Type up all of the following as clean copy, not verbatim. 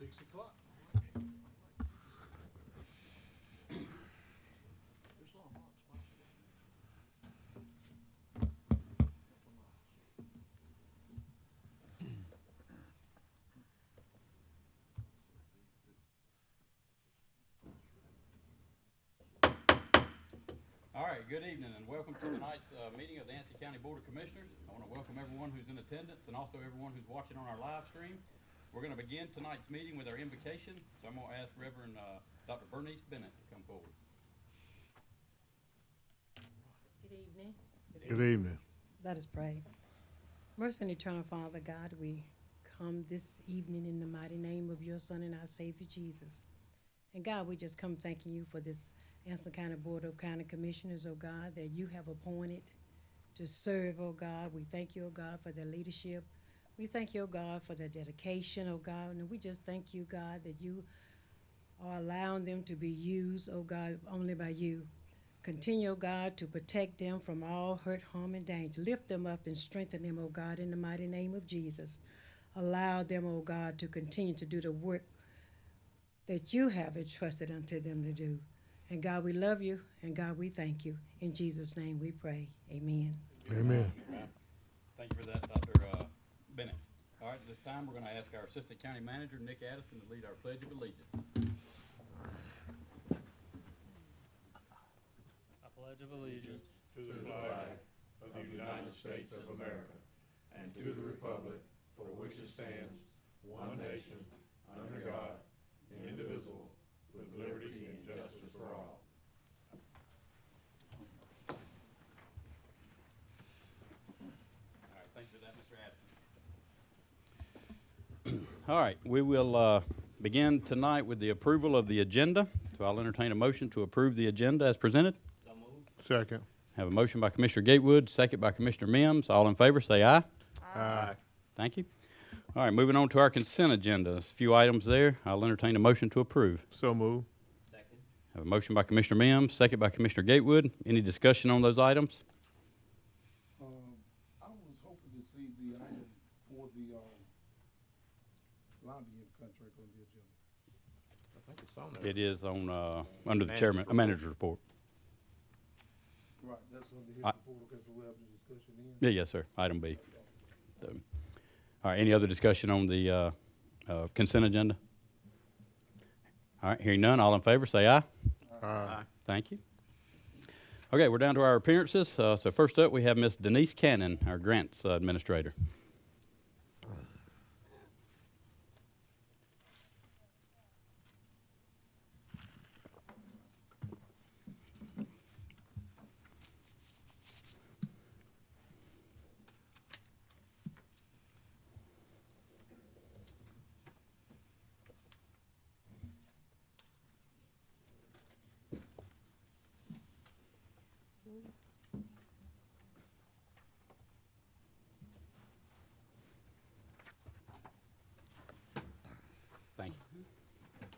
6 o'clock. All right, good evening and welcome to tonight's meeting of the Ansty County Board of Commissioners. I want to welcome everyone who's in attendance and also everyone who's watching on our live stream. We're going to begin tonight's meeting with our invocation, so I'm going to ask Reverend Dr. Bernice Bennett to come forward. Good evening. Good evening. Let us pray. Merciful and eternal Father God, we come this evening in the mighty name of your Son and our Savior Jesus. And God, we just come thanking you for this Ansty County Board of County Commissioners, oh God, that you have appointed to serve, oh God. We thank you, oh God, for their leadership. We thank you, oh God, for their dedication, oh God. And we just thank you, God, that you are allowing them to be used, oh God, only by you. Continue, oh God, to protect them from all hurt, harm, and danger. Lift them up and strengthen them, oh God, in the mighty name of Jesus. Allow them, oh God, to continue to do the work that you have entrusted unto them to do. And God, we love you, and God, we thank you. In Jesus' name we pray. Amen. Amen. Thank you for that, Dr. Bennett. All right, at this time, we're going to ask our Assistant County Manager, Nick Addison, to lead our Pledge of Allegiance. I pledge of allegiance to the flag of the United States of America and to the republic for which it stands, one nation, under God, indivisible, with liberty and justice for all. All right, thank you for that, Mr. Addison. All right, we will begin tonight with the approval of the agenda. So I'll entertain a motion to approve the agenda as presented. Second. Have a motion by Commissioner Gatewood, second by Commissioner Mims. All in favor, say aye. Aye. Thank you. All right, moving on to our consent agenda. There's a few items there. I'll entertain a motion to approve. So move. Have a motion by Commissioner Mims, second by Commissioner Gatewood. Any discussion on those items? I was hoping to see the item for the lobbying contract on the agenda. I think it's on there. It is on, under the chairman, manager's report. Right, that's on the I- hearing portal, because we'll have the discussion then. Yeah, yes, sir. Item B. So, all right, any other discussion on the consent agenda? All right, hearing none, all in favor, say aye. Aye. Thank you. Okay, we're down to our appearances. So first up, we have Miss Denise Cannon, our grants administrator. Thank you. Thank you, Ms. Adams.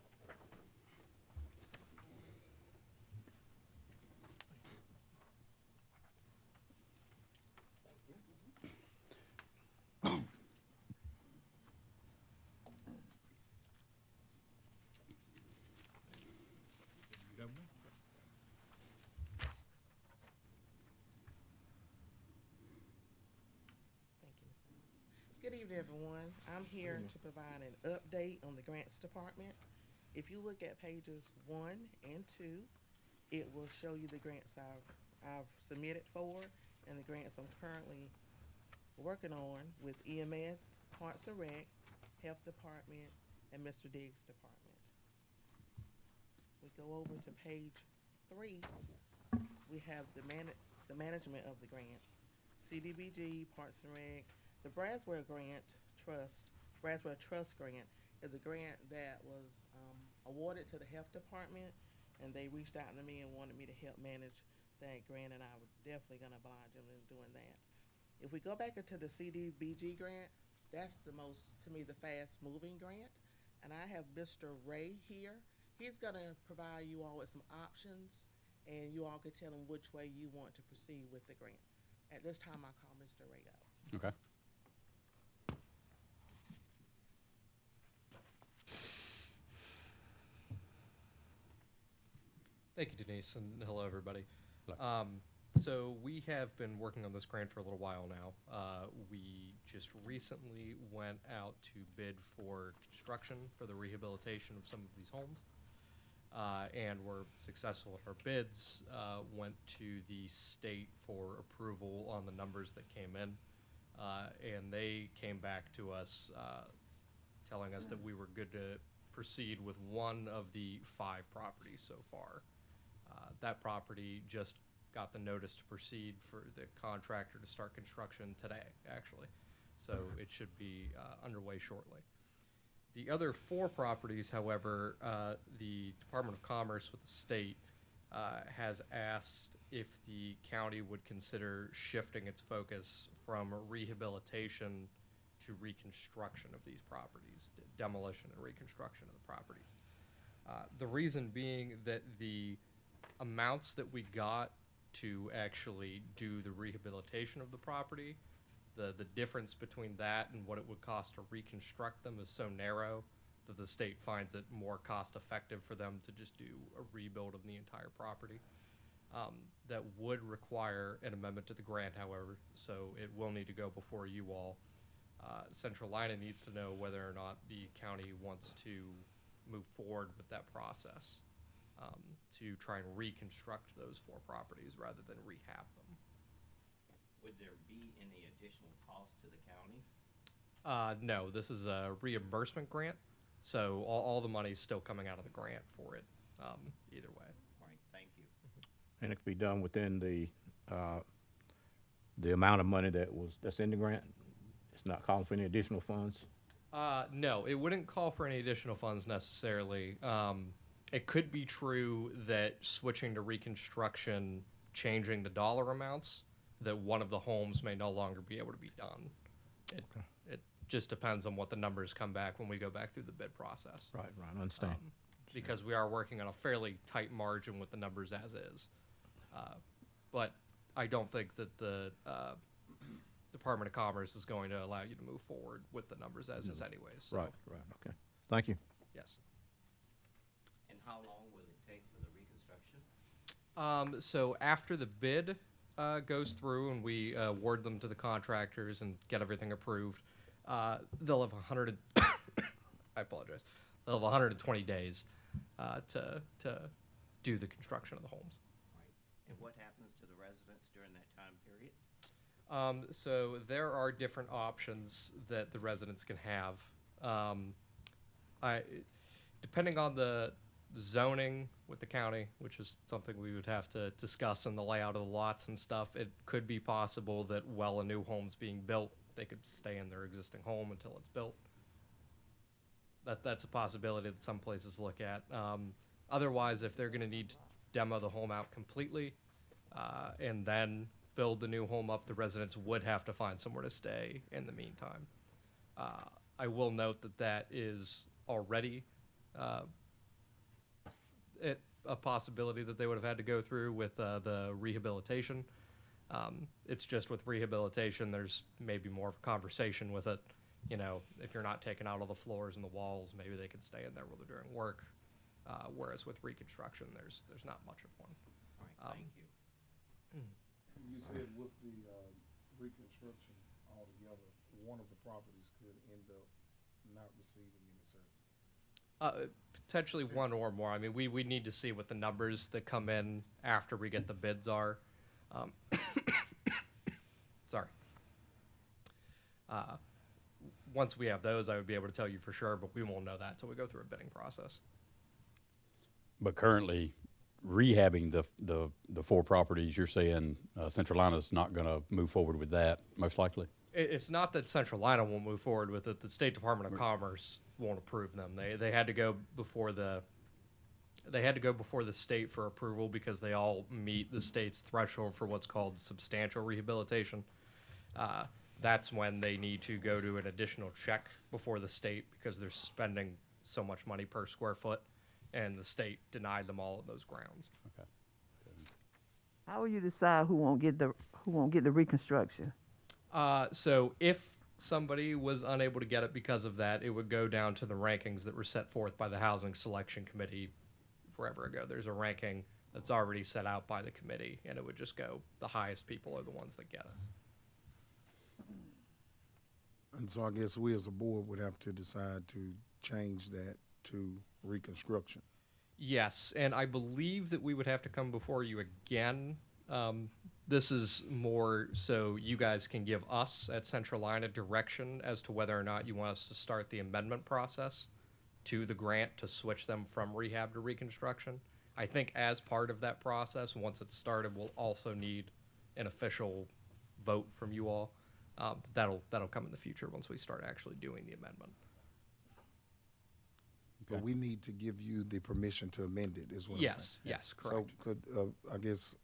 Good evening, everyone. I'm here to provide an update on the grants department. If you look at pages 1 and 2, it will show you the grants I've submitted for and the grants I'm currently working on with EMS, Parks and Rec, Health Department, and Mr. Diggs' department. We go over to page 3. We have the management of the grants. CDBG, Parks and Rec, the Braswell Trust Grant is a grant that was awarded to the Health Department, and they reached out to me and wanted me to help manage that grant, and I was definitely gonna oblige them in doing that. If we go back into the CDBG grant, that's the most, to me, the fast-moving grant, and I have Mr. Ray here. He's gonna provide you all with some options, and you all can tell him which way you want to proceed with the grant. At this time, I call Mr. Ray up. Okay. Thank you, Denise, and hello, everybody. So we have been working on this grant for a little while now. We just recently went out to bid for construction for the rehabilitation of some of these homes. And were successful in our bids, went to the state for approval on the numbers that came in. And they came back to us telling us that we were good to proceed with one of the 5 properties so far. That property just got the notice to proceed for the contractor to start construction today, actually. So it should be underway shortly. The other 4 properties, however, the Department of Commerce with the state has asked if the county would consider shifting its focus from rehabilitation to reconstruction of these properties, demolition and reconstruction of the properties. The reason being that the amounts that we got to actually do the rehabilitation of the property, the difference between that and what it would cost to reconstruct them is so narrow that the state finds it more cost effective for them to just do a rebuild of the entire property. That would require an amendment to the grant, however, so it will need to go before you all. Central Lina needs to know whether or not the county wants to move forward with that process to try and reconstruct those 4 properties rather than rehab them. Would there be any additional cost to the county? No, this is a reimbursement grant, so all the money's still coming out of the grant for it, either way. All right, thank you. And it could be done within the amount of money that's in the grant? It's not calling for any additional funds? No, it wouldn't call for any additional funds necessarily. It could be true that switching to reconstruction, changing the dollar amounts, that one of the homes may no longer be able to be done. It just depends on what the numbers come back when we go back through the bid process. Right, I understand. Because we are working on a fairly tight margin with the numbers as is. But I don't think that the Department of Commerce is going to allow you to move forward with the numbers as is anyways. So, Right, okay. Thank you. yes. And how long will it take for the reconstruction? So after the bid goes through and we award them to the contractors and get everything approved, they'll have 100. I apologize. They'll have 120 days to do the construction of the homes. Right. And what happens to the residents during that time period? So there are different options that the residents can have. Depending on the zoning with the county, which is something we would have to discuss in the layout of the lots and stuff, it could be possible that while a new home's being built, they could stay in their existing home until it's built. That's a possibility that some places look at. Otherwise, if they're going to need to demo the home out completely and then build the new home up, the residents would have to find somewhere to stay in the meantime. I will note that is already a possibility that they would have had to go through with the rehabilitation. It's just with rehabilitation, there's maybe more of a conversation with it. You know, if you're not taking out all the floors and the walls, maybe they can stay in there while they're doing work. Whereas with reconstruction, there's not much of one. All right, thank you. You said with the reconstruction altogether, one of the properties could end up not receiving any service. Potentially one or more. I mean, we need to see what the numbers that come in after we get the bids are. Sorry. Once we have those, I would be able to tell you for sure, but we won't know that until we go through a bidding process. But currently, rehabbing the 4 properties, you're saying Central Lina's not going to move forward with that, most likely? It's not that Central Lina won't move forward with it. The State Department of Commerce won't approve them. They had to go before the state for approval because they all meet the state's threshold for what's called substantial rehabilitation. That's when they need to go to an additional check before the state because they're spending so much money per square foot, and the state denied them all of those grounds. Okay. How will you decide who won't get the reconstruction? So if somebody was unable to get it because of that, it would go down to the rankings that were set forth by the Housing Selection Committee forever ago. There's a ranking that's already set out by the committee, and it would just go, the highest people are the ones that get it. And so I guess we as a board would have to decide to change that to reconstruction. Yes, and I believe that we would have to come before you again. This is more so you guys can give us at Centralina direction as to whether or not you want us to start the amendment process to the grant to switch them from rehab to reconstruction. I think as part of that process, once it's started, we'll also need an official vote from you all. That'll come in the future once we start actually doing the amendment. But we need to give you the permission to amend it, is what I'm saying. Yes, yes, correct. So could, I guess,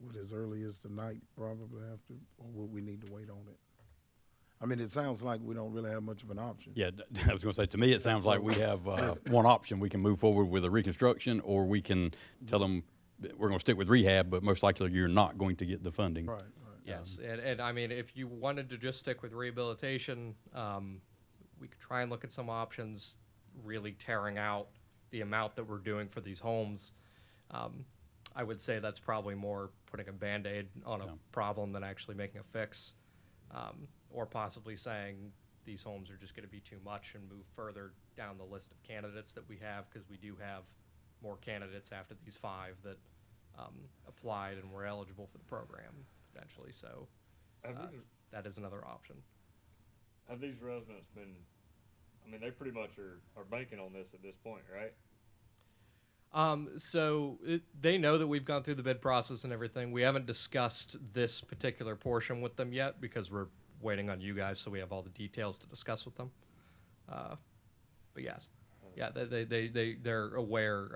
would as early as tonight probably have to, or would we need to wait on it? I mean, it sounds like we don't really have much of an option. Yeah, I was gonna say, to me, it sounds like we have, one option. We can move forward with a reconstruction, or we can tell them that we're gonna stick with rehab, but most likely you're not going to get the funding. Right. Yes, and I mean, if you wanted to just stick with rehabilitation, we could try and look at some options, really tearing out the amount that we're doing for these homes. I would say that's probably more putting a Band-Aid on a problem than actually making a fix. Or possibly saying these homes are just gonna be too much and move further down the list of candidates that we have, because we do have more candidates after these 5 that applied and were eligible for the program eventually, so that is another option. Have these residents been, I mean, they pretty much are banking on this at this point, right? They know that we've gone through the bid process and everything. We haven't discussed this particular portion with them yet because we're waiting on you guys, so we have all the details to discuss with them. But yes, yeah, they're aware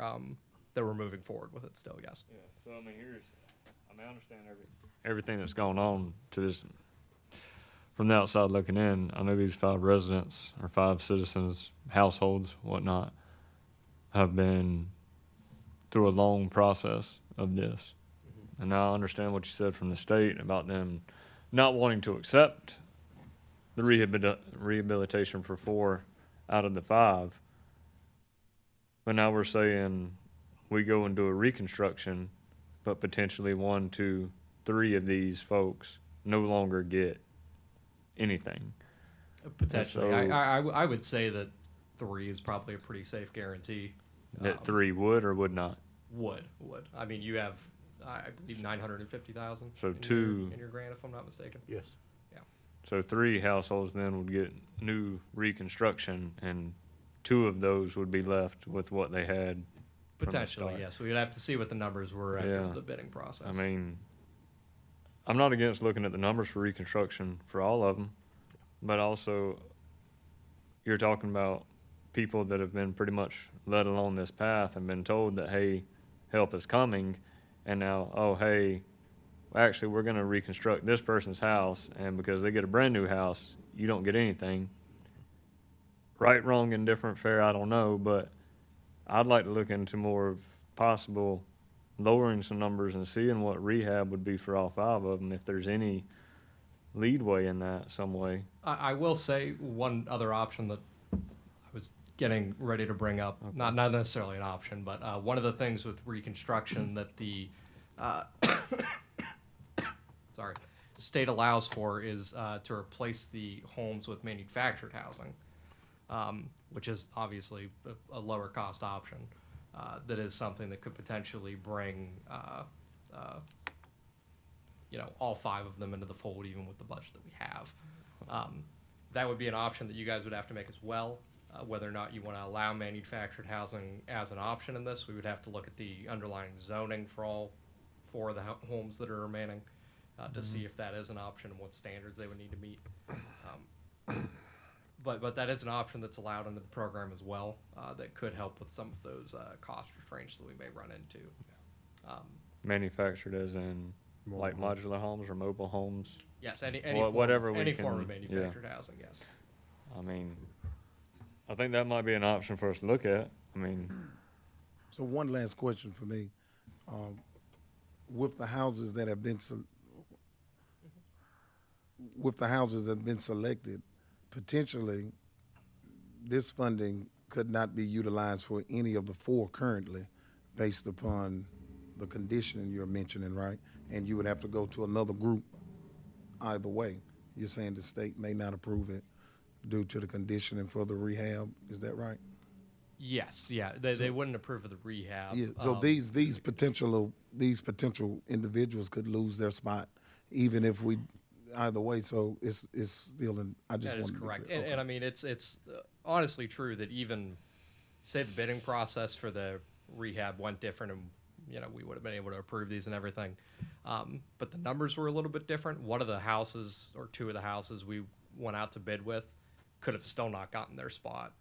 that we're moving forward with it still. Yes. Yeah. So I mean, I understand everything that's going on to this from the outside looking in. I know these 5 residents or 5 citizens, households, whatnot, have been through a long process of this. And now I understand what you said from the state about them not wanting to accept the rehabilitation for 4 out of the 5. But now we're saying we go and do a reconstruction, but potentially 1, 2, 3 of these folks no longer get anything. Potentially, So- I would say that 3 is probably a pretty safe guarantee. That 3 would or would not. Would. I mean, you have, I believe, 950,000. So in 2 in your grant, if I'm not mistaken. Yes. So 3 households then would get new reconstruction, and 2 of those would be left with what they had. from the Potentially, start. yes. We would have to see what the numbers were after Yeah. the bidding process. I mean, I'm not against looking at the numbers for reconstruction for all of them, but also you're talking about people that have been pretty much led along this path and been told that, hey, help is coming, and now, oh, hey, actually, we're going to reconstruct this person's house, and because they get a brand new house, you don't get anything. Right, wrong, indifferent, fair, I don't know, but I'd like to look into more of possible lowering some numbers and seeing what rehab would be for all 5 of them, if there's any leadway in that some way. I will say one other option that I was getting ready to bring up, not necessarily an option, but one of the things with reconstruction that the state allows for is to replace the homes with manufactured housing, which is obviously a lower cost option. That is something that could potentially bring all 5 of them into the fold, even with the budget that we have. That would be an option that you guys would have to make as well. Whether or not you want to allow manufactured housing as an option in this, we would have to look at the underlying zoning for all 4 of the homes that are remaining to see if that is an option and what standards they would need to meet. But that is an option that's allowed under the program as well, that could help with some of those cost restraints that we may run into. Manufactured as in like modular homes or mobile homes. Yes, any whatever form, we any can- form of yeah. manufactured housing, yes. I mean, I think that might be an option for us to look at. I mean, So one last question for me. With the houses that have been, selected, potentially, this funding could not be utilized for any of the 4 currently, based upon the conditioning you're mentioning, right? And you would have to go to another group either way. You're saying the state may not approve it due to the conditioning for the rehab, is that right? Yes, yeah, they wouldn't approve of the rehab. Yeah, so these potential individuals could lose their spot, even if we, either way, so it's still in, I just That is want to be correct. clear. And I mean, it's honestly true that even, say the bidding process for the rehab went different and, you know, we would have been able to approve these and everything. But the numbers were a little bit different. One of the houses, or two of the houses we went out to bid with, could have still not gotten their spot,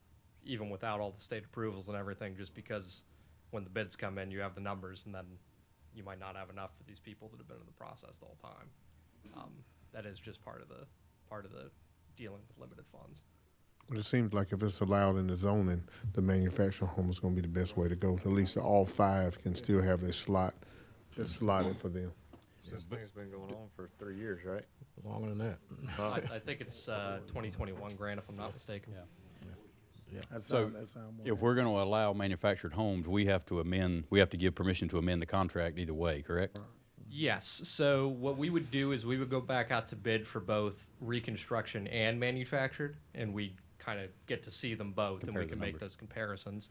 even without all the state approvals and everything, just because when the bids come in, you have the numbers, and then you might not have enough for these people that have been in the process the whole time. That is just part of the dealing with limited funds. But it seems like if it's allowed in the zoning, the manufactured home is gonna be the best way to go. At least all 5 can still have their slot, that's slotted for them. This thing's been going on for 3 years, right? Longer than that. I think it's 2021 grant, if I'm not mistaken. That So, sound more If we're gonna allow manufactured homes, we have to give permission to amend the contract either way, correct? Yes, so what we would do is we would go back out to bid for both reconstruction and manufactured, and we kind of get to see them both, and Compare we the can make numbers. those comparisons.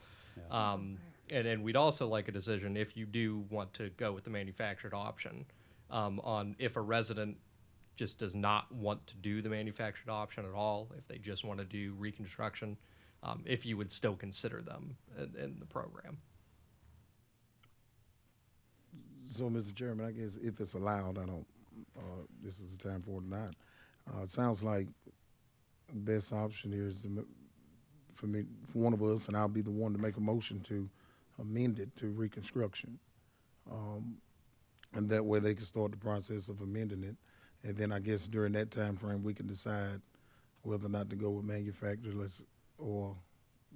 And then we'd also like a decision, if you do want to go with the manufactured option, on if a resident just does not want to do the manufactured option at all, if they just want to do reconstruction, if you would still consider them in the program. So, Mr. Chairman, I guess if it's allowed, I don't, this is the time for it or not. It sounds like the best option here is for me, for one of us, and I'll be the one to make a motion to amend it to reconstruction. And that way they can start the process of amending it. And then I guess during that time frame, we can decide whether or not to go with manufacturers or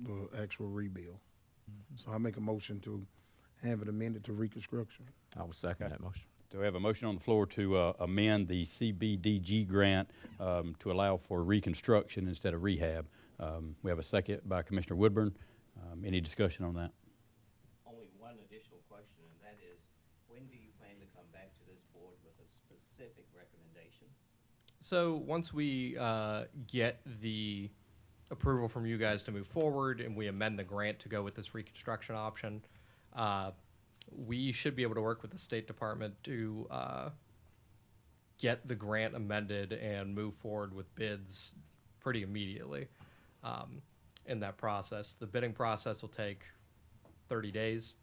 the actual rebuild. So I make a motion to have it amended to reconstruction. I will second that motion. Do we have a motion on the floor to amend the CBDG grant to allow for reconstruction instead of rehab? We have a second by Commissioner Woodburn. Any discussion on that? Only one additional question, and that is, when do you plan to come back to this board with a specific recommendation? So once we get the approval from you guys to move forward and we amend the grant to go with this reconstruction option, we should be able to work with the State Department to get the grant amended and move forward with bids pretty immediately in that process. The bidding process will take 30 days.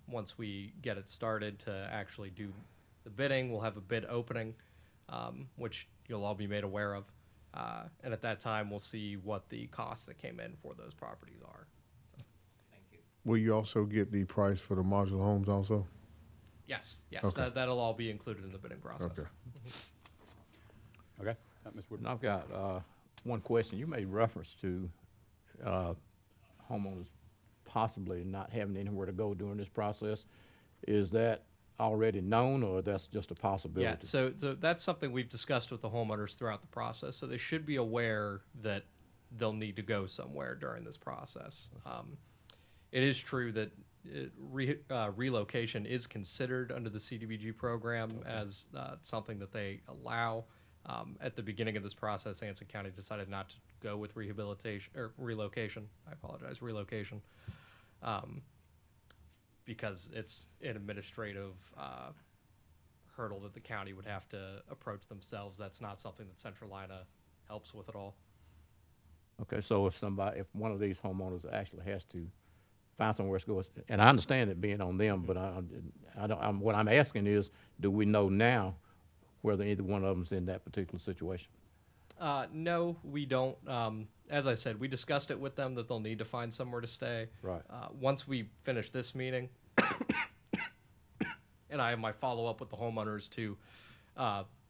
Once we get it started to actually do the bidding, we'll have a bid opening, which you'll all be made aware of. And at that time, we'll see what the costs that came in for those properties are. Thank you. Will you also get the price for the modular homes also? Yes, Okay. that'll all be included in the bidding process. Okay. Okay, Ms. Woodburn. And I've got one question. You made reference to homeowners possibly not having anywhere to go during this process. Is that already known, or that's just a possibility? Yeah, so that's something we've discussed with the homeowners throughout the process. So they should be aware that they'll need to go somewhere during this process. It is true that relocation is considered under the CDBG program as something that they allow. At the beginning of this process, Anson County decided not to go with rehabilitation or relocation. I apologize, relocation, because it's an administrative hurdle that the county would have to approach themselves. That's not something that Centralina helps with at all. Okay, so if one of these homeowners actually has to find somewhere to go, and I understand it being on them, but what I'm asking is, do we know now whether either one of them's in that particular situation? No, we don't. As I said, we discussed it with them that they'll need to find somewhere to stay. Right. Once we finish this meeting, and I have my follow-up with the homeowners to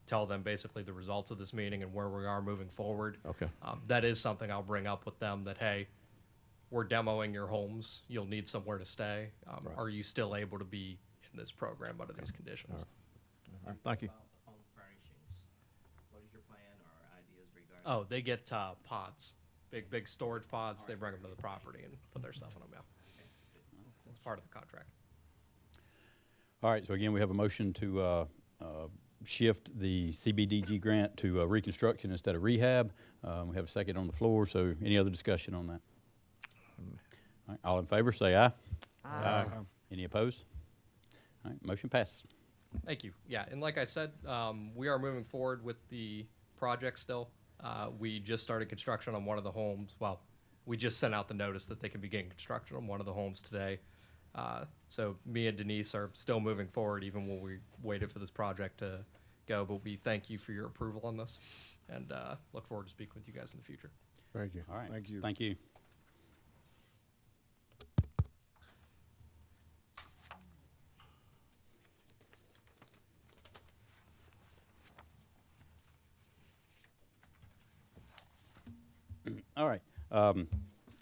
tell them basically the results of this meeting and where we are moving forward. Okay. That is something I'll bring up with them, that, hey, we're demoing your homes. You'll need somewhere to stay. Right. Are you still able to be in this program under these conditions? All right, thank you. About home furnishings, what is your plan or ideas regarding? Oh, they get pods, big storage pods. They bring them to the property and put their stuff in them. Yeah, it's part of the contract. All right, so again, we have a motion to shift the CBDG grant to reconstruction instead of rehab. We have a second on the floor, so any other discussion on that? All right, all in favor, say aye. Aye. Any opposed? All right, motion passes. Thank you. Yeah, and like I said, we are moving forward with the project still. We just started construction on one of the homes. Well, we just sent out the notice that they can begin construction on one of the homes today. So me and Denise are still moving forward even when we waited for this project to go. But we thank you for your approval on this and look forward to speaking with you guys in the future. Thank you. All right. Thank you. Thank you. All right.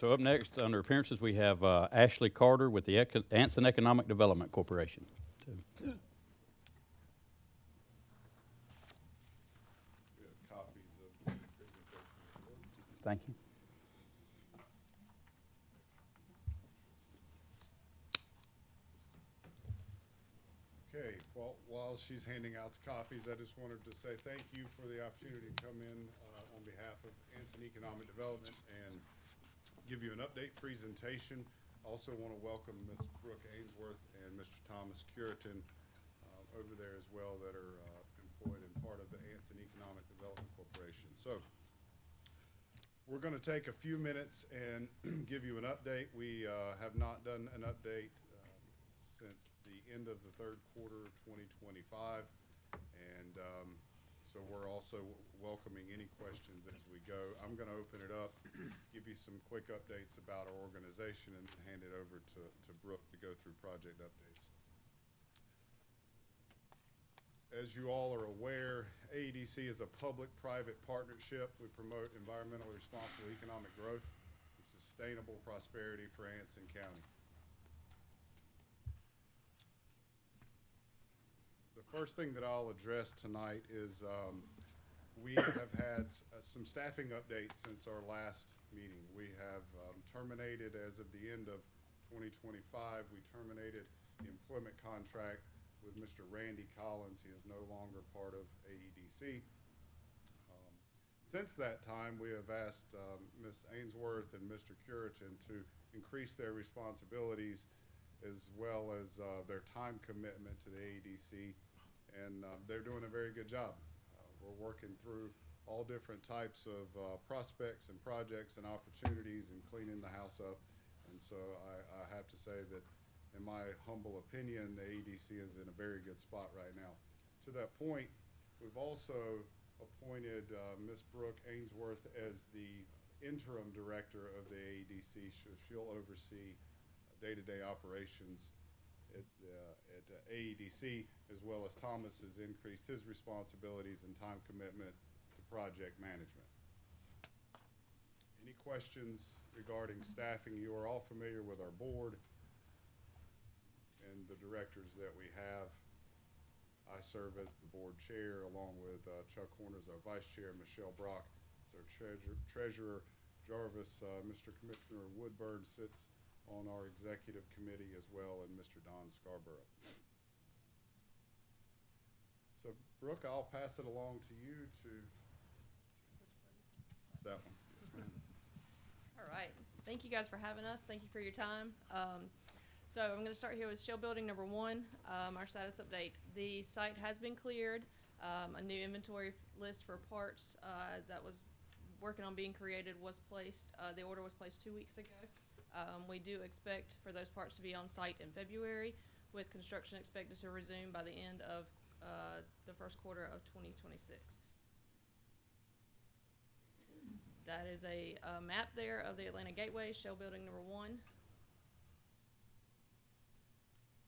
So up next, under appearances, we have Ashley Carter with the Anson Economic Development Corporation. So- Thank you. Okay, well, while she's handing out the copies, I just wanted to say thank you for the opportunity to come in on behalf of Anson Economic Development and give you an update presentation. Also want to welcome Ms. Brooke Ainsworth and Mr. Thomas Curitan over there as well that are employed and part of the Anson Economic Development Corporation. So we're going to take a few minutes and give you an update. We have not done an update since the end of the third quarter of 2025. And so we're also welcoming any questions as we go. I'm going to open it up, give you some quick updates about our organization, and then hand it over to Brooke to go through project updates. As you all are aware, AEDC is a public-private partnership. We promote environmentally responsible economic growth and sustainable prosperity for Anson County. The first thing that I'll address tonight is we have had some staffing updates since our last meeting. We have terminated, as of the end of 2025, we terminated the employment contract with Mr. Randy Collins. He is no longer part of AEDC. Since that time, we have asked Ms. Ainsworth and Mr. Curitan to increase their responsibilities as well as their time commitment to the AEDC, and they're doing a very good job. We're working through all different types of prospects and projects and opportunities and cleaning the house up, and so I have to say that in my humble opinion, the AEDC is in a very good spot right now. To that point, we've also appointed Ms. Brooke Ainsworth as the interim director of the AEDC. She'll oversee day-to-day operations at AEDC, as well as Thomas has increased his responsibilities and time commitment to project management. Any questions regarding staffing? You are all familiar with our board and the directors that we have. I serve as the board chair along with Chuck Horner as our vice chair, Michelle Brock as our treasurer, Jarvis, Mr. Commissioner Woodburn sits on our executive committee as well, and Mr. Don Scarborough. So Brooke, I'll pass it along to you to that one. Yes, ma'am. All right. Thank you guys for having us. Thank you for your time. So I'm going to start here with shell building number 1, our status update. The site has been cleared. A new inventory list for parts that was working on being created was placed. The order was placed 2 weeks ago. We do expect for those parts to be on site in February, with construction expected to resume by the end of the first quarter of 2026. That is a map there of the Atlanta Gateway, shell building number 1.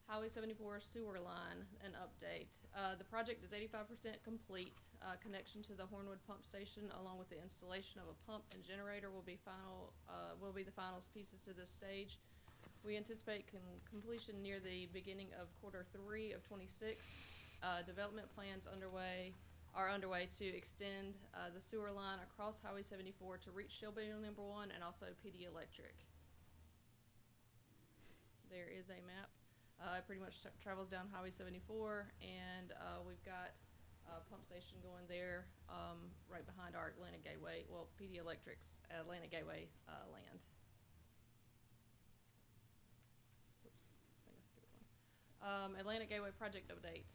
Highway 74 sewer line, an update. The project is 85% complete. Connection to the Hornwood pump station, along with the installation of a pump and generator, will be the final pieces to this stage. We anticipate completion near the beginning of quarter 3 of 26. Development plans are underway to extend the sewer line across Highway 74 to reach shell building number 1 and also PD Electric. There is a map. It pretty much travels down Highway 74, and we've got a pump station going there right behind our Atlantic Gateway, well, PD Electric's Atlantic Gateway land. Oops, I think I skipped one. Atlantic Gateway project update.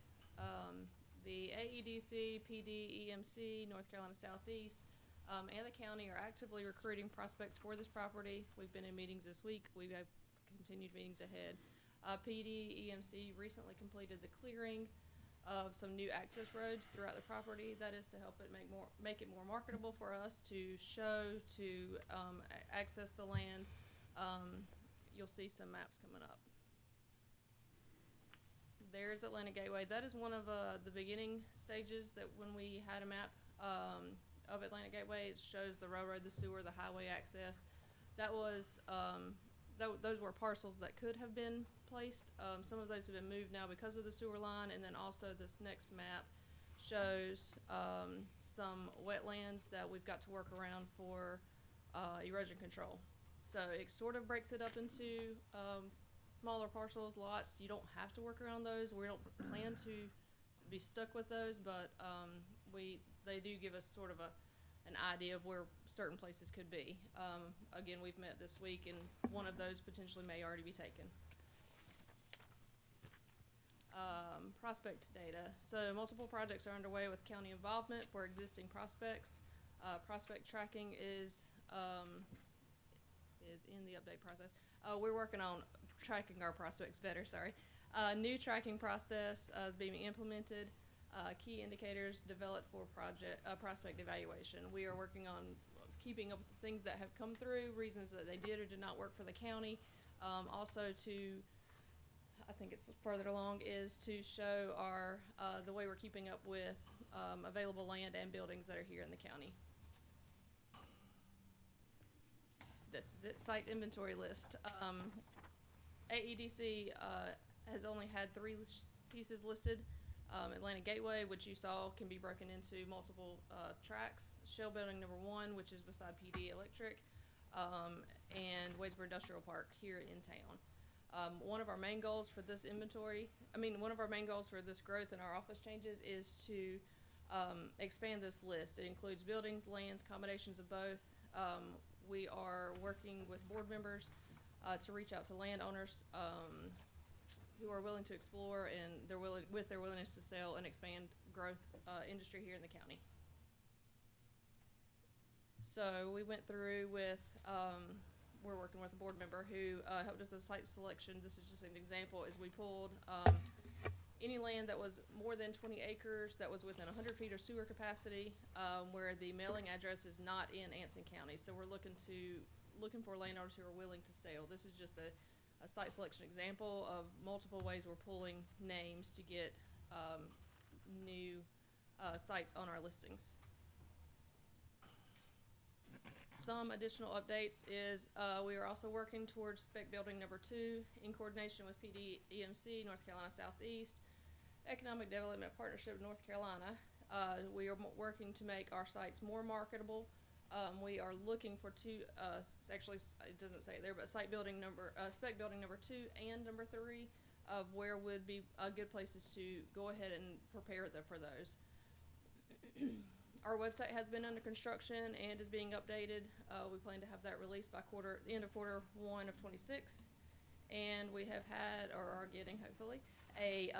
The AEDC, PD, EMC, North Carolina Southeast, and the county are actively recruiting prospects for this property. We've been in meetings this week. We have continued meetings ahead. PD, EMC recently completed the clearing of some new access roads throughout the property. That is to help it make it more marketable for us to show, to access the land. You'll see some maps coming up. There's Atlantic Gateway. That is one of the beginning stages that when we had a map of Atlantic Gateway, it shows the railroad, the sewer, the highway access. That was, those were parcels that could have been placed. Some of those have been moved now because of the sewer line, and then also this next map shows some wetlands that we've got to work around for erosion control. So it sort of breaks it up into smaller parcels, lots. You don't have to work around those. We don't plan to be stuck with those, but they do give us sort of an idea of where certain places could be. Again, we've met this week, and one of those potentially may already be taken. Prospect data. So multiple projects are underway with county involvement for existing prospects. Prospect tracking is in the update process. We're working on tracking our prospects better, sorry. New tracking process is being implemented. Key indicators developed for prospect evaluation. We are working on keeping up with the things that have come through, reasons that they did or did not work for the county. Also I think it's further along, is to show our the way we're keeping up with available land and buildings that are here in the county. This is it, site inventory list. AEDC has only had 3 pieces listed. Atlantic Gateway, which you saw, can be broken into multiple tracks. Shell Building number 1, which is beside PD Electric, and Wadesboro Industrial Park here in town. One of our main goals for this one of our main goals for this growth and our office changes is to expand this list. It includes buildings, lands, combinations of both. We are working with board members to reach out to landowners who are willing to explore and with their willingness to sell and expand growth industry here in the county. So we went through with, we're working with a board member who helped us with site selection. This is just an example, is we pulled any land that was more than 20 acres that was within 100 feet of sewer capacity, where the mailing address is not in Anson County. So we're looking for landowners who are willing to sell. This is just a site selection example of multiple ways we're pulling names to get new sites on our listings. Some additional updates is we are also working towards spec building number 2 in coordination with PD EMC, North Carolina Southeast, Economic Development Partnership of North Carolina. We are working to make our sites more marketable. We are looking for 2, actually it doesn't say it there, but spec building number 2 and number 3 of where would be good places to go ahead and prepare for those. Our website has been under construction and is being updated. We plan to have that released by end of quarter 1 of 26. And we have had, or are getting hopefully, a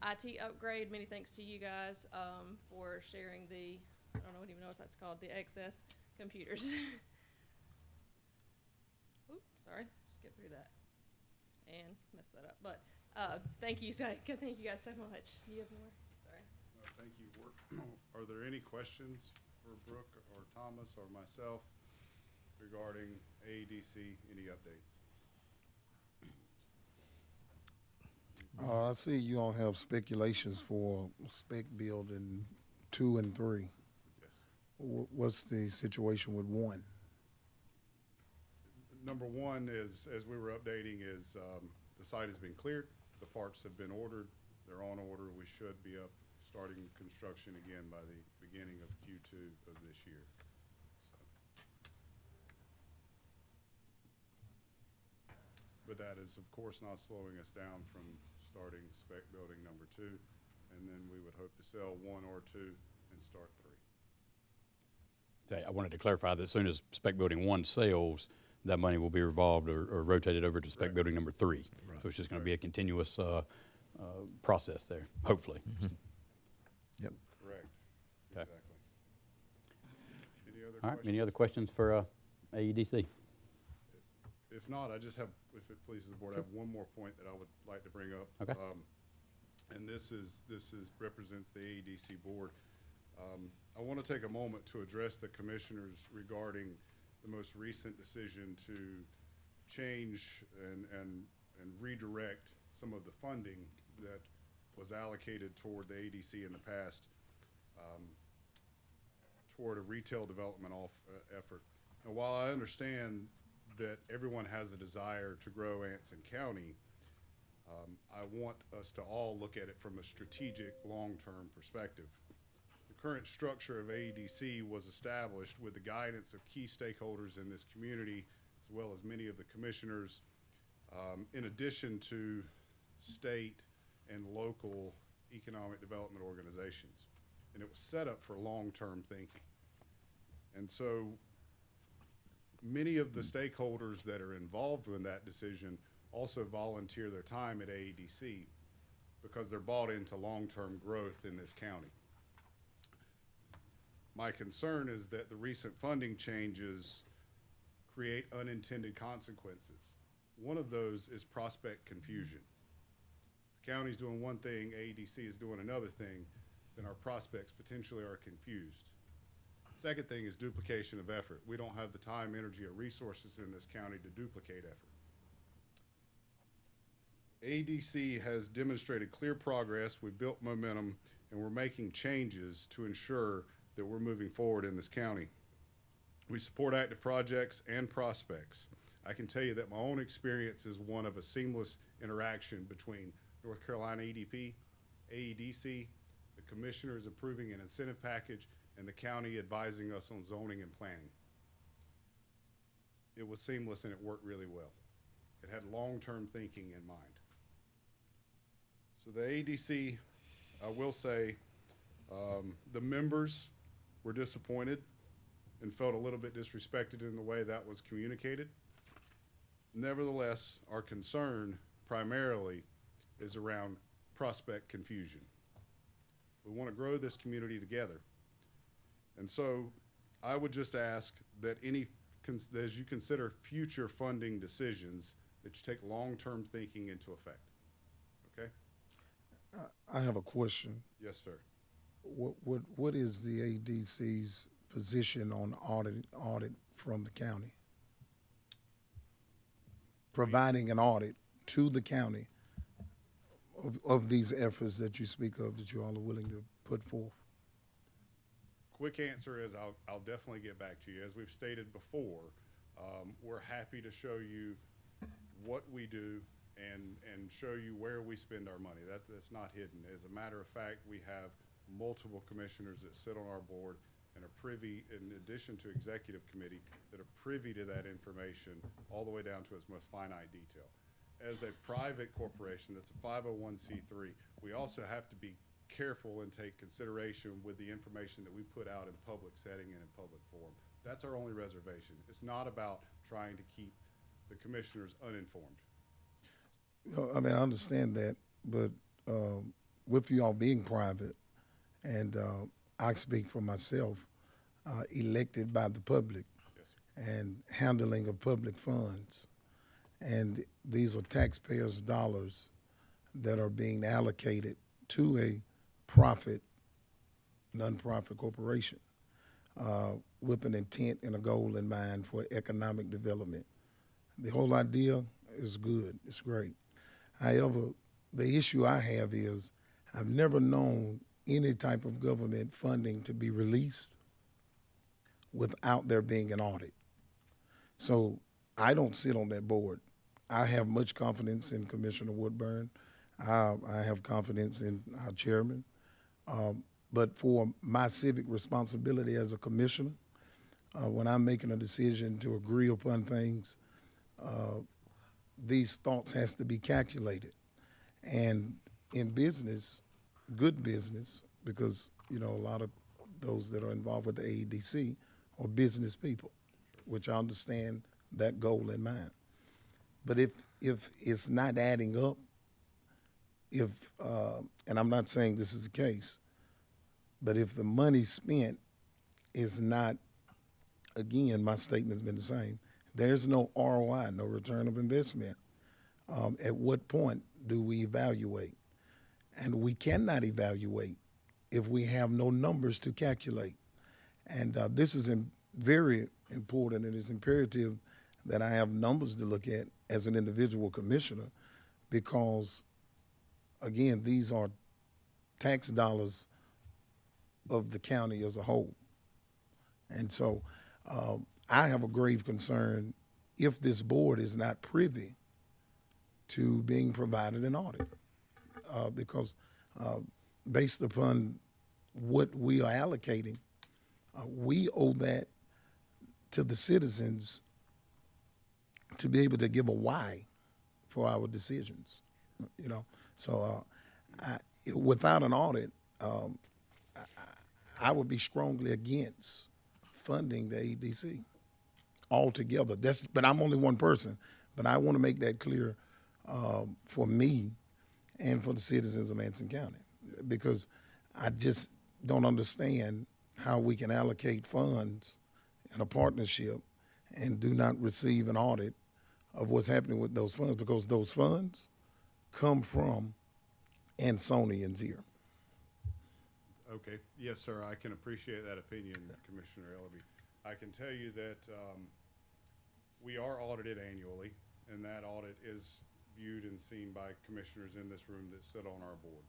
IT upgrade. Many thanks to you guys for sharing the, I don't even know what that's called, the excess computers. Oops, sorry, skip through that and messed that up. But thank you guys so much. You have more? Sorry. Thank you. Are there any questions for Brooke or Thomas or myself regarding AEDC, any updates? I see you all have speculations for spec building 2 and 3. Yes. What's the situation with 1? Number 1 is, as we were updating, is the site has been cleared. The parts have been ordered. They're on order. We should be up starting construction again by the beginning of Q2 of this year. So. But that is, of course, not slowing us down from starting spec building number 2, and then we would hope to sell 1 or 2 and start 3. Okay, I wanted to clarify that as soon as spec building 1 sells, that money will be revolved or rotated over to spec Correct. building number 3. So it's just going to be a continuous process there, hopefully. Yep. Correct. Okay. Exactly. Any other All right, questions? any other questions for AEDC? If not, I just have, if it pleases the board, I have one more point that I would like to bring up. Okay. And this represents the AEDC board. I want to take a moment to address the commissioners regarding the most recent decision to change and redirect some of the funding that was allocated toward the ADC in the past toward a retail development effort. Now, while I understand that everyone has a desire to grow Anson County, I want us to all look at it from a strategic, long-term perspective. The current structure of AEDC was established with the guidance of key stakeholders in this community, as well as many of the commissioners, in addition to state and local economic development organizations. And it was set up for long-term thinking. And so many of the stakeholders that are involved in that decision also volunteer their time at AEDC because they're bought into long-term growth in this county. My concern is that the recent funding changes create unintended consequences. One of those is prospect confusion. The county's doing one thing, AEDC is doing another thing, then our prospects potentially are confused. Second thing is duplication of effort. We don't have the time, energy, or resources in this county to duplicate effort. AEDC has demonstrated clear progress, we've built momentum, and we're making changes to ensure that we're moving forward in this county. We support active projects and prospects. I can tell you that my own experience is one of a seamless interaction between North Carolina EDP, AEDC, the commissioners approving an incentive package, and the county advising us on zoning and planning. It was seamless and it worked really well. It had long-term thinking in mind. So the AEDC, I will say, the members were disappointed and felt a little bit disrespected in the way that was communicated. Nevertheless, our concern primarily is around prospect confusion. We want to grow this community together. And so I would just ask that as you consider future funding decisions, that you take long-term thinking into effect. Okay? I have a question. Yes, sir. What is the ADC's position on audit from the county? Providing an audit to the county of these efforts that you speak of, that you all are willing to put forth? Quick answer is I'll definitely get back to you. As we've stated before, we're happy to show you what we do and show you where we spend our money. That's not hidden. As a matter of fact, we have multiple commissioners that sit on our board and are privy, in addition to executive committee, that are privy to that information all the way down to its most finite detail. As a private corporation that's a 501c3, we also have to be careful and take consideration with the information that we put out in public setting and in public forum. That's our only reservation. It's not about trying to keep the commissioners uninformed. I mean, I understand that, but with you all being private, and I speak for myself, elected by the public, Yes, sir. and handling of public funds, and these are taxpayers' dollars that are being allocated to a nonprofit corporation with an intent and a goal in mind for economic development. The whole idea is good, it's great. However, the issue I have is I've never known any type of government funding to be released without there being an audit. So I don't sit on that board. I have much confidence in Commissioner Woodburn. I have confidence in our chairman. But for my civic responsibility as a commissioner, when I'm making a decision to agree upon things, these thoughts has to be calculated. And in business, good business, because, you know, a lot of those that are involved with the AEDC are business people, which I understand that goal in mind. But if it's not adding up, and I'm not saying this is the case, but if the money spent is not, again, my statement's been the same, there's no ROI, no return of investment. At what point do we evaluate? And we cannot evaluate if we have no numbers to calculate. And this is very important, and it's imperative that I have numbers to look at as an individual commissioner, because, again, these are tax dollars of the county as a whole. And so I have a grave concern if this board is not privy to being provided an audit, because based upon what we are allocating, we owe that to the citizens to be able to give a why for our decisions, you know. So without an audit, I would be strongly against funding the AEDC altogether. But I'm only one person, but I want to make that clear for me and for the citizens of Anson County, because I just don't understand how we can allocate funds in a partnership and do not receive an audit of what's happening with those funds, because those funds come from Ansonians here. Okay, yes, sir, I can appreciate that opinion, Commissioner Ellaby. I can tell you that we are audited annually, and that audit is viewed and seen by commissioners in this room that sit on our board.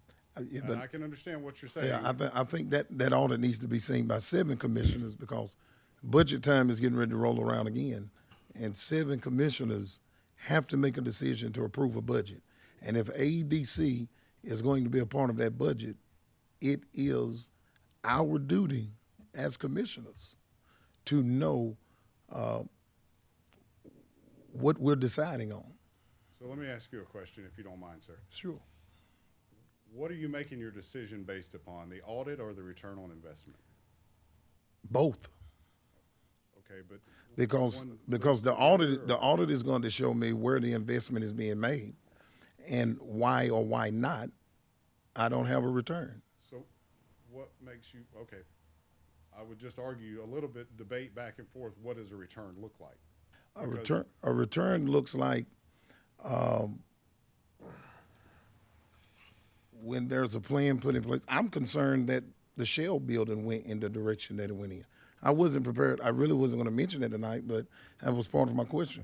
Yeah, And I can understand what you're saying. Yeah, I think that audit needs to be seen by 7 commissioners, because budget time is getting ready to roll around again, and 7 commissioners have to make a decision to approve a budget. And if AEDC is going to be a part of that budget, it is our duty as commissioners to know what we're deciding on. So let me ask you a question, if you don't mind, sir. Sure. What are you making your decision based upon, the audit or the return on investment? Both. Okay, but Because the audit is going to show me where the investment is being made, and why or why not I don't have a return. So what makes you, okay, I would just argue a little bit, debate back and forth, what does a return look like? A return looks like when there's a plan put in place. I'm concerned that the Shell building went in the direction that it went in. I wasn't prepared. I really wasn't going to mention it tonight, but that was part of my question.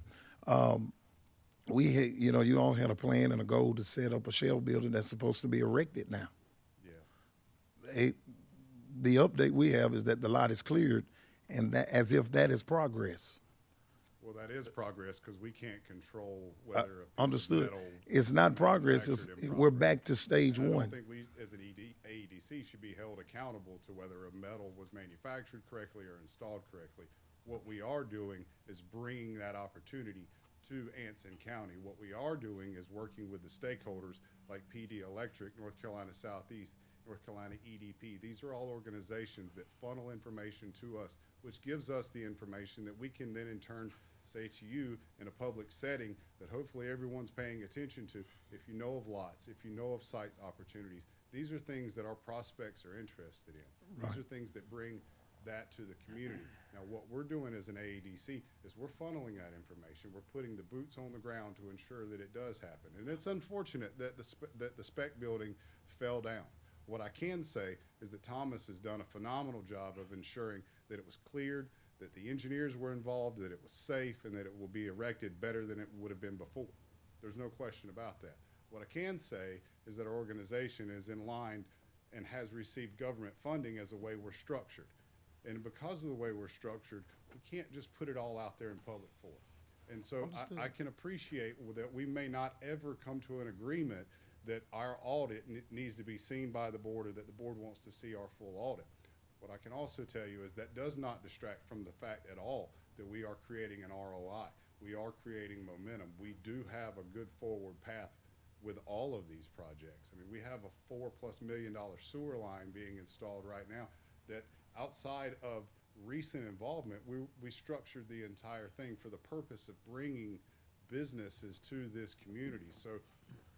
We had, you all had a plan and a goal to set up a Shell building that's supposed to be erected now. Yeah. The update we have is that the lot is cleared, and that as if that is progress. Well, that is progress, because we can't control whether a piece of Understood. metal It's not progress. manufactured in We're progress. back to stage And I one. don't think we, as an AEDC, should be held accountable to whether a metal was manufactured correctly or installed correctly. What we are doing is bringing that opportunity to Anson County. What we are doing is working with the stakeholders like PD Electric, North Carolina Southeast, North Carolina EDP. These are all organizations that funnel information to us, which gives us the information that we can then in turn say to you in a public setting that hopefully everyone's paying attention to. If you know of lots, if you know of site opportunities, these are things that our prospects are interested in. These are things that bring that to the community. Now, what we're doing as an AEDC is we're funneling that information. We're putting the boots on the ground to ensure that it does happen. And it's unfortunate that the spec building fell down. What I can say is that Thomas has done a phenomenal job of ensuring that it was cleared, that the engineers were involved, that it was safe, and that it will be erected better than it would have been before. There's no question about that. What I can say is that our organization is in line and has received government funding as the way we're structured. And because of the way we're structured, we can't just put it all out there in public for it. And so I can appreciate that we may not ever come to an agreement that our audit needs to be seen by the board, or that the board wants to see our full audit. What I can also tell you is that does not distract from the fact at all that we are creating an ROI. we are creating momentum. We do have a good forward path with all of these projects. I mean, we have a $4+ million sewer line being installed right now that, outside of recent involvement, we structured the entire thing for the purpose of bringing businesses to this community. So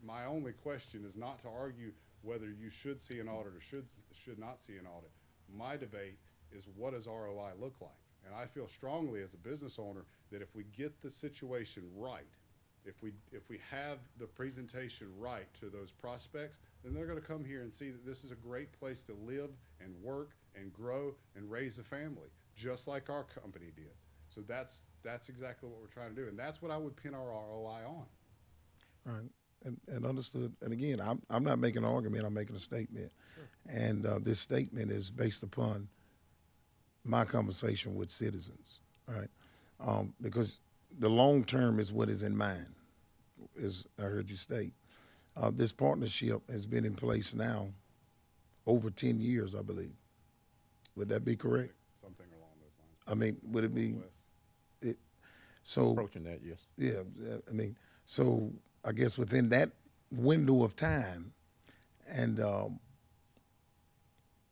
my only question is not to argue whether you should see an audit or should not see an audit. My debate is, what does ROI look like? And I feel strongly as a business owner that if we get the situation right, if we have the presentation right to those prospects, then they're going to come here and see that this is a great place to live and work and grow and raise a family, just like our company did. So that's exactly what we're trying to do, and that's what I would pin our ROI on. Right, and understood. And again, I'm not making an argument, I'm making a statement. Sure. And this statement is based upon my conversation with citizens, right? Because the long term is what is in mind, as I heard you state. This partnership has been in place now over 10 years, I believe. Would that be correct? Something along those lines. I mean, would it be? Less. So Approaching that, yes. yeah, I mean, so I guess within that window of time, and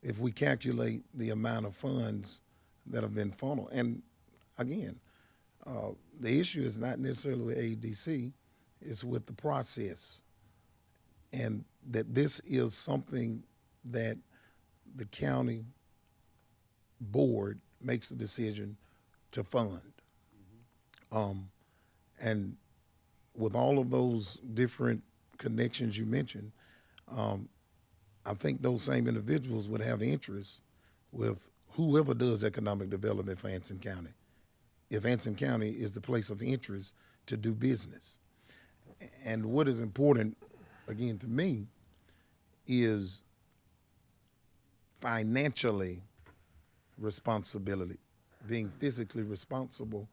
if we calculate the amount of funds that have been funneled, and again, the issue is not necessarily with AEDC, it's with the process, and that this is something that the county board makes a decision to fund. And with all of those different connections you mentioned, I think those same individuals would have interest with whoever does economic development for Anson County, if Anson County is the place of interest to do business. And what is important, again, to me, is financially responsibility, being physically responsible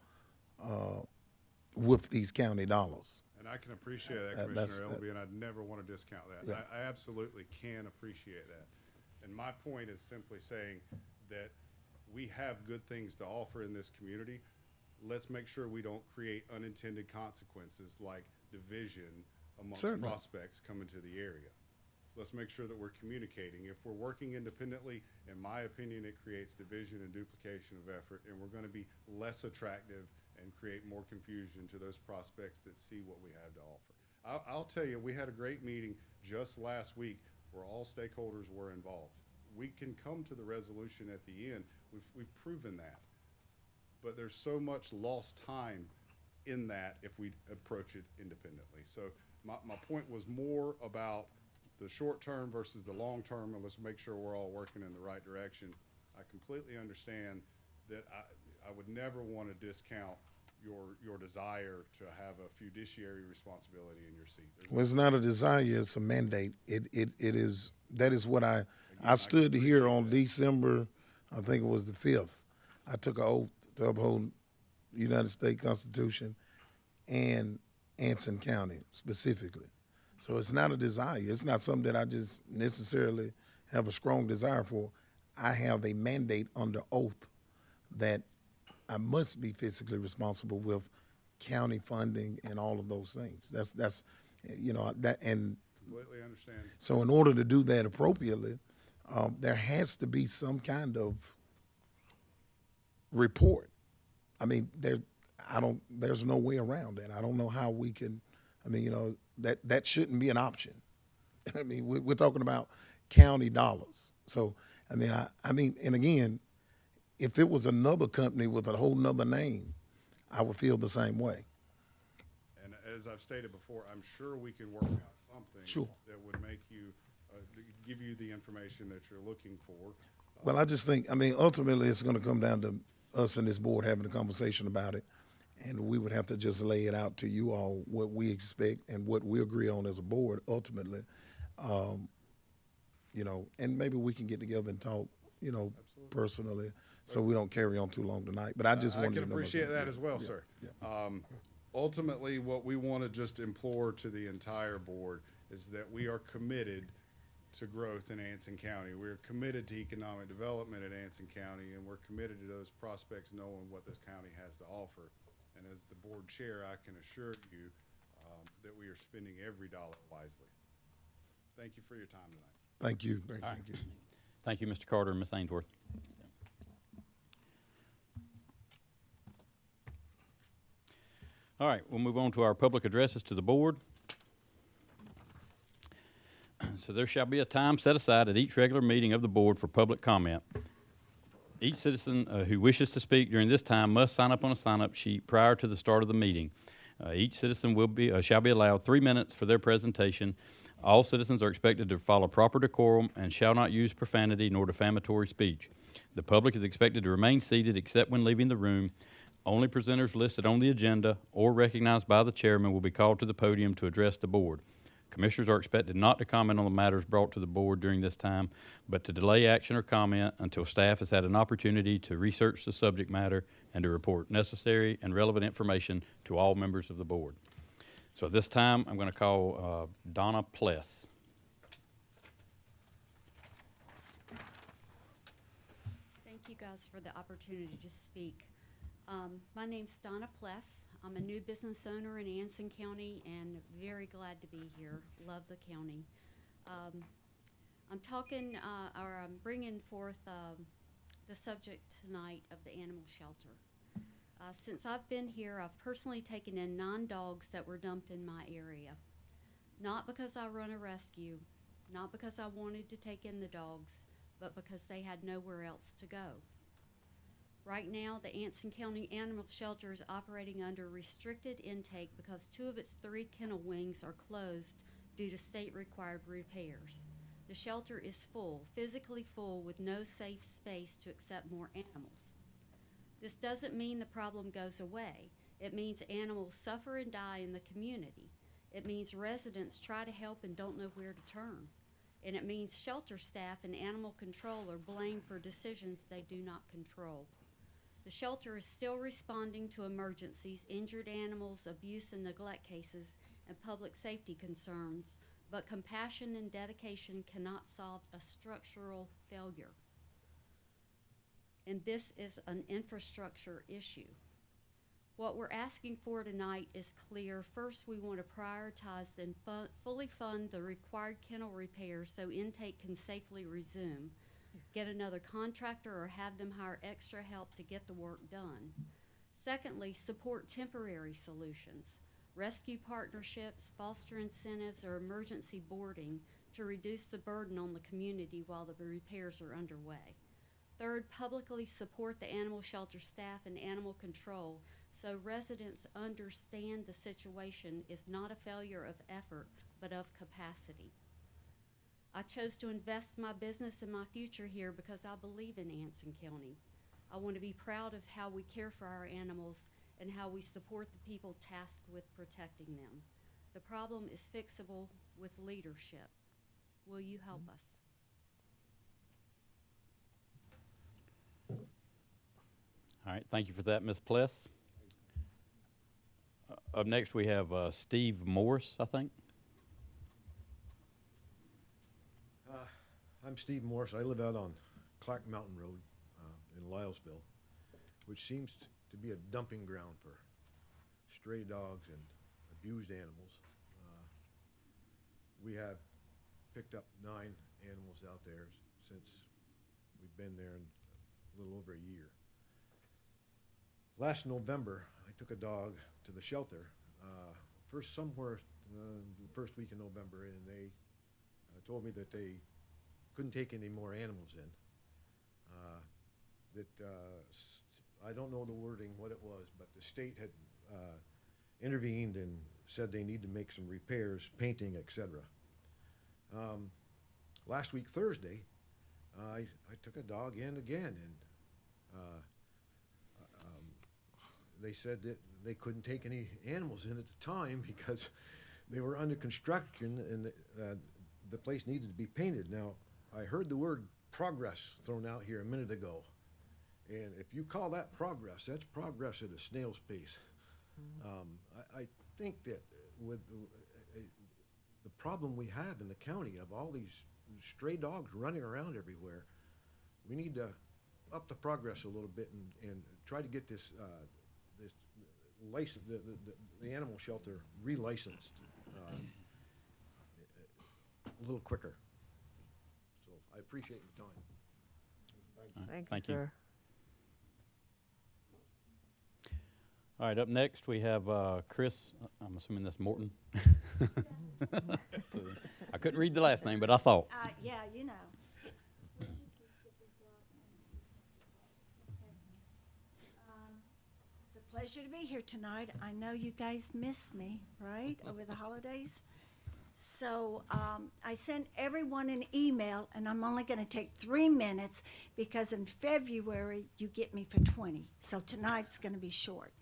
with these county dollars. And I can appreciate that, Commissioner Elby, and I'd never want to discount that. Yeah. I absolutely can appreciate that. And my point is simply saying that we have good things to offer in this community. Let's make sure we don't create unintended consequences like division amongst Certainly. prospects coming to the area. Let's make sure that we're communicating. If we're working independently, in my opinion, it creates division and duplication of effort, and we're going to be less attractive and create more confusion to those prospects that see what we have to offer. I'll tell you, we had a great meeting just last week where all stakeholders were involved. We can come to the resolution at the end. We've proven that. But there's so much lost time in that if we approach it independently. So my point was more about the short term versus the long term, and let's make sure we're all working in the right direction. I completely understand that I would never want to discount your desire to have a fiduciary responsibility in your seat. Well, it's not a desire, it's a mandate. It is, that is what I stood here on December, I think it was the 5th. I took an oath to uphold the United States Constitution and Anson County specifically. So it's not a desire. It's not something that I just necessarily have a strong desire for. I have a mandate under oath that I must be physically responsible with county funding and all of those things. That's you know, that, and Completely understand. so in order to do that appropriately, there has to be some kind of report. I mean, there's no way around that. I don't know how we can, I mean, you know, that shouldn't be an option. I mean, we're talking about county dollars. So, I mean, and again, if it was another company with a whole nother name, I would feel the same way. And as I've stated before, I'm sure we can work out something Sure. that would make you, give you the information that you're looking for. Well, I just think, I mean, ultimately, it's going to come down to us and this board having a conversation about it, and we would have to just lay it out to you all what we expect and what we agree on as a board ultimately. You know, and maybe we can get together and talk, you know, personally, so we don't carry on too long tonight. But I just wanted to know. I can appreciate that as well, Yeah, sir. yeah. Ultimately, what we want to just implore to the entire board is that we are committed to growth in Anson County. We're committed to economic development in Anson County, and we're committed to those prospects knowing what this county has to offer. And as the board chair, I can assure you that we are spending every dollar wisely. Thank you for your time tonight. Thank you. Thank All right. you. Thank you, Mr. Carter and Ms. Ainsworth. All right, we'll move on to our public addresses to the board. So there shall be a time set aside at each regular meeting of the board for public comment. Each citizen who wishes to speak during this time must sign up on a sign-up sheet prior to the start of the meeting. Each citizen shall be allowed 3 minutes for their presentation. All citizens are expected to follow proper decorum and shall not use profanity nor defamatory speech. The public is expected to remain seated except when leaving the room. Only presenters listed on the agenda or recognized by the chairman will be called to the podium to address the board. Commissioners are expected not to comment on the matters brought to the board during this time, but to delay action or comment until staff has had an opportunity to research the subject matter and to report necessary and relevant information to all members of the board. So at this time, I'm going to call Donna Pless. Thank you guys for the opportunity to speak. My name's Donna Pless. I'm a new business owner in Anson County and very glad to be here. Love the county. I'm bringing forth the subject tonight of the animal shelter. Since I've been here, I've personally taken in 9 dogs that were dumped in my area. Not because I run a rescue, not because I wanted to take in the dogs, but because they had nowhere else to go. Right now, the Anson County Animal Shelter is operating under restricted intake because 2 of its 3 kennel wings are closed due to state-required repairs. The shelter is full, physically full, with no safe space to accept more animals. This doesn't mean the problem goes away. It means animals suffer and die in the community. It means residents try to help and don't know where to turn. And it means shelter staff and animal control are blamed for decisions they do not control. The shelter is still responding to emergencies, injured animals, abuse and neglect cases, and public safety concerns, but compassion and dedication cannot solve a structural failure. And this is an infrastructure issue. What we're asking for tonight is clear. First, we want to prioritize and fully fund the required kennel repairs so intake can safely resume. Get another contractor or have them hire extra help to get the work done. Secondly, support temporary solutions, rescue partnerships, foster incentives, or emergency boarding to reduce the burden on the community while the repairs are underway. Third, publicly support the animal shelter staff and animal control so residents understand the situation is not a failure of effort, but of capacity. I chose to invest my business and my future here because I believe in Anson County. I want to be proud of how we care for our animals and how we support the people tasked with protecting them. The problem is fixable with leadership. Will you help us? All right, thank you for that, Ms. Pless. Up next, we have Steve Morris, I think. I'm Steve Morris. I live out on Clack Mountain Road in Lylesville, which seems to be a dumping ground for stray dogs and abused animals. We have picked up 9 animals out there since we've been there in a little over a year. Last November, I took a dog to the shelter, first week in November, and they told me that they couldn't take any more animals in. I don't know the wording, what it was, but the state had intervened and said they need to make some repairs, painting, etc. Last week, Thursday, I took a dog in again, and they said that they couldn't take any animals in at the time because they were under construction and the place needed to be painted. Now, I heard the word progress thrown out here a minute ago. And if you call that progress, that's progress at a snail's pace. I think that with the problem we have in the county of all these stray dogs running around everywhere, we need to up the progress a little bit and try to get this the animal shelter relicensed a little quicker. So I appreciate your time. Thank you, sir. All right, up next, we have Chris, I'm assuming that's Morton. I couldn't read the last name, but I thought. Yeah, you know. It's a pleasure to be here tonight. I know you guys missed me, right, over the holidays? So I sent everyone an email, and I'm only going to take 3 minutes because in February you get me for 20. So tonight's going to be short.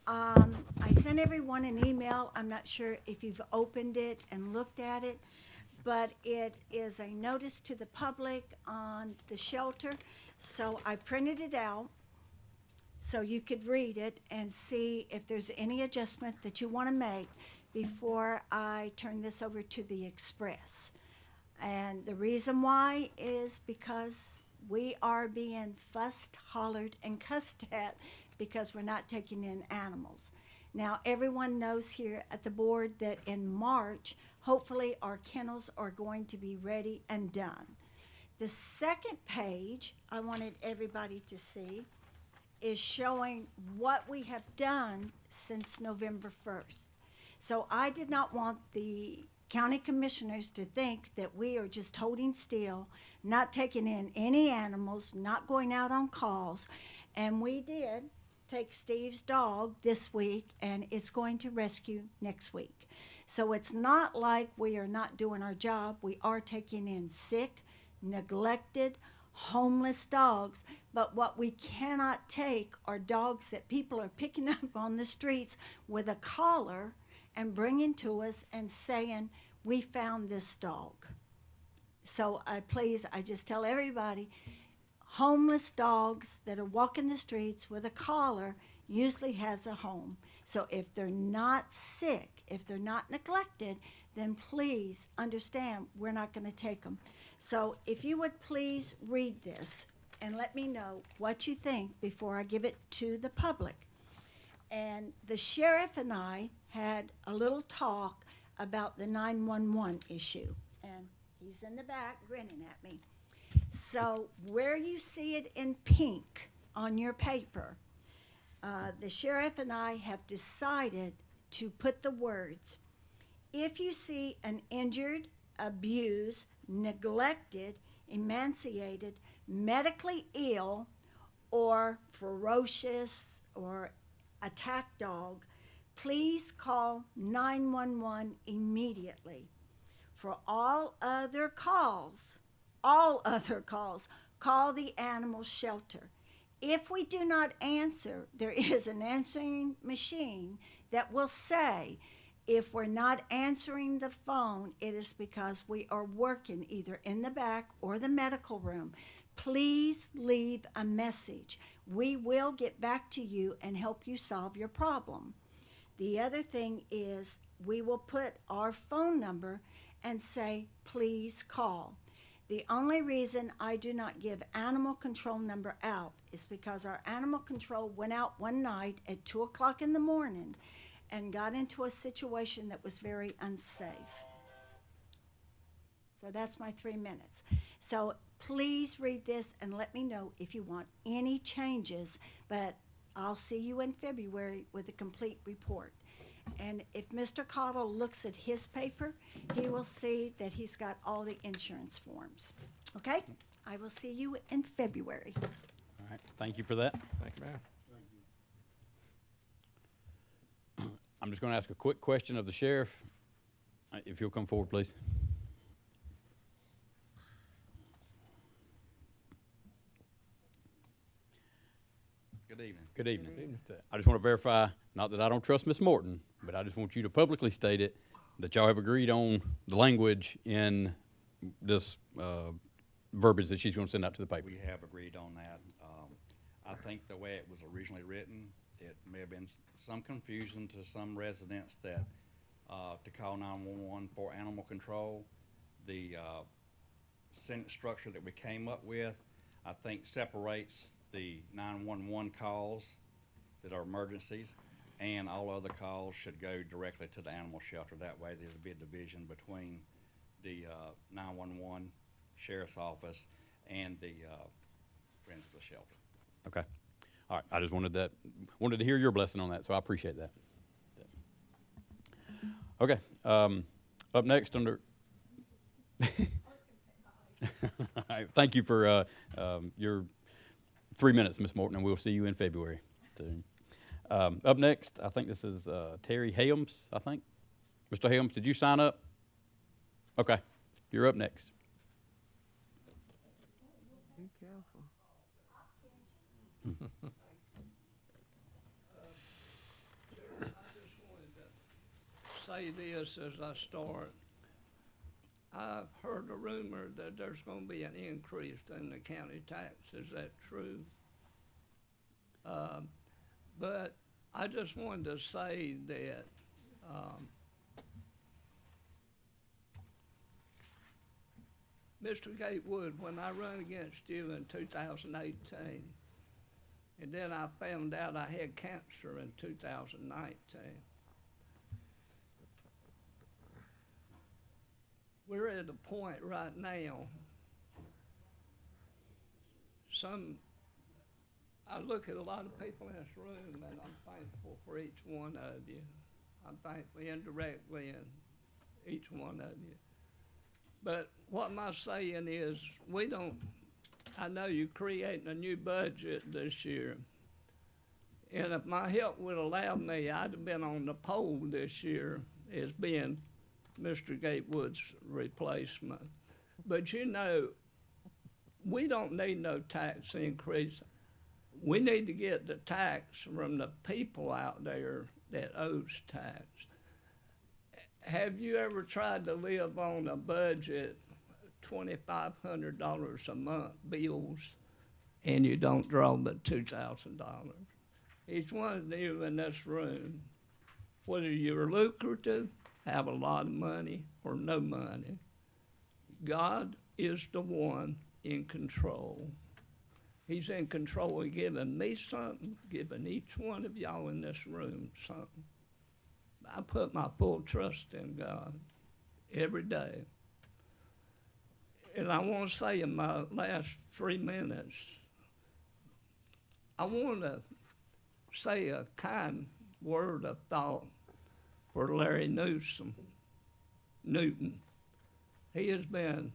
I sent everyone an email. I'm not sure if you've opened it and looked at it, but it is a notice to the public on the shelter. So I printed it out so you could read it and see if there's any adjustment that you want to make before I turn this over to the Express. And the reason why is because we are being fussed, hollered, and cussed at because we're not taking in animals. Now, everyone knows here at the board that in March, hopefully our kennels are going to be ready and done. The second page I wanted everybody to see is showing what we have done since November 1st. So I did not want the county commissioners to think that we are just holding still, not taking in any animals, not going out on calls. And we did take Steve's dog this week, and it's going to rescue next week. So it's not like we are not doing our job. We are taking in sick, neglected, homeless dogs, but what we cannot take are dogs that people are picking up on the streets with a collar and bringing to us and saying, we found this dog. So I just tell everybody, homeless dogs that are walking the streets with a collar usually has a home. So if they're not sick, if they're not neglected, then please understand we're not going to take them. So if you would please read this and let me know what you think before I give it to the public. And the sheriff and I had a little talk about the 911 issue. And he's in the back grinning at me. So where you see it in pink on your paper, the sheriff and I have decided to put the words, if you see an injured, abused, neglected, emaciated, medically ill, or ferocious or attacked dog, please call 911 immediately. For all other calls, call the animal shelter. If we do not answer, there is an answering machine that will say, if we're not answering the phone, it is because we are working either in the back or the medical room. Please leave a message. We will get back to you and help you solve your problem. The other thing is we will put our phone number and say, please call. The only reason I do not give animal control number out is because our animal control went out one night at 2 o'clock in the morning and got into a situation that was very unsafe. So that's my 3 minutes. So please read this and let me know if you want any changes, but I'll see you in February with a complete report. And if Mr. Cottle looks at his paper, he will see that he's got all the insurance forms. Okay? I will see you in February. All right, thank you for that. Thank you, Mayor. I'm just going to ask a quick question of the sheriff. If you'll come forward, please. Good evening. Good evening. I just want to verify, not that I don't trust Ms. Morton, but I just want you to publicly state it, that y'all have agreed on the language in this verbiage that she's going to send out to the paper. We have agreed on that. I think the way it was originally written, it may have been some confusion to some residents that to call 911 for animal control. The sentence structure that we came up with, I think separates the 911 calls that are emergencies and all other calls should go directly to the animal shelter. That way, there'll be a division between the 911 sheriff's office and the Friends of the Shelter. Okay. All right. I just wanted to hear your blessing on that, so I appreciate that. Okay. Up next under. All right, thank you for your 3 minutes, Ms. Morton, and we'll see you in February. Up next, I think this is Terry Helms, I think. Mr. Helms, did you sign up? Okay, you're up next. Be careful. Say this as I start. I've heard a rumor that there's going to be an increase in the county tax. Is that true? But I just wanted to say that Mr. Gatewood, when I ran against you in 2018, and then I found out I had cancer in 2019, we're at a point right now, I look at a lot of people in this room and I'm thankful for each one of you. I'm thankful indirectly in each one of you. But what my saying is, I know you're creating a new budget this year. And if my health would allow me, I'd have been on the poll this year as being Mr. Gatewood's replacement. But you know, we don't need no tax increase. We need to get the tax from the people out there that owes tax. Have you ever tried to live on a budget, $2,500 a month bills, and you don't draw but $2,000? Each one of you in this room, whether you're lucrative, have a lot of money, or no money, God is the one in control. He's in control of giving me something, giving each one of y'all in this room something. I put my full trust in God every day. And I want to say in my last 3 minutes, I want to say a kind word of thought for Larry Newton. He has been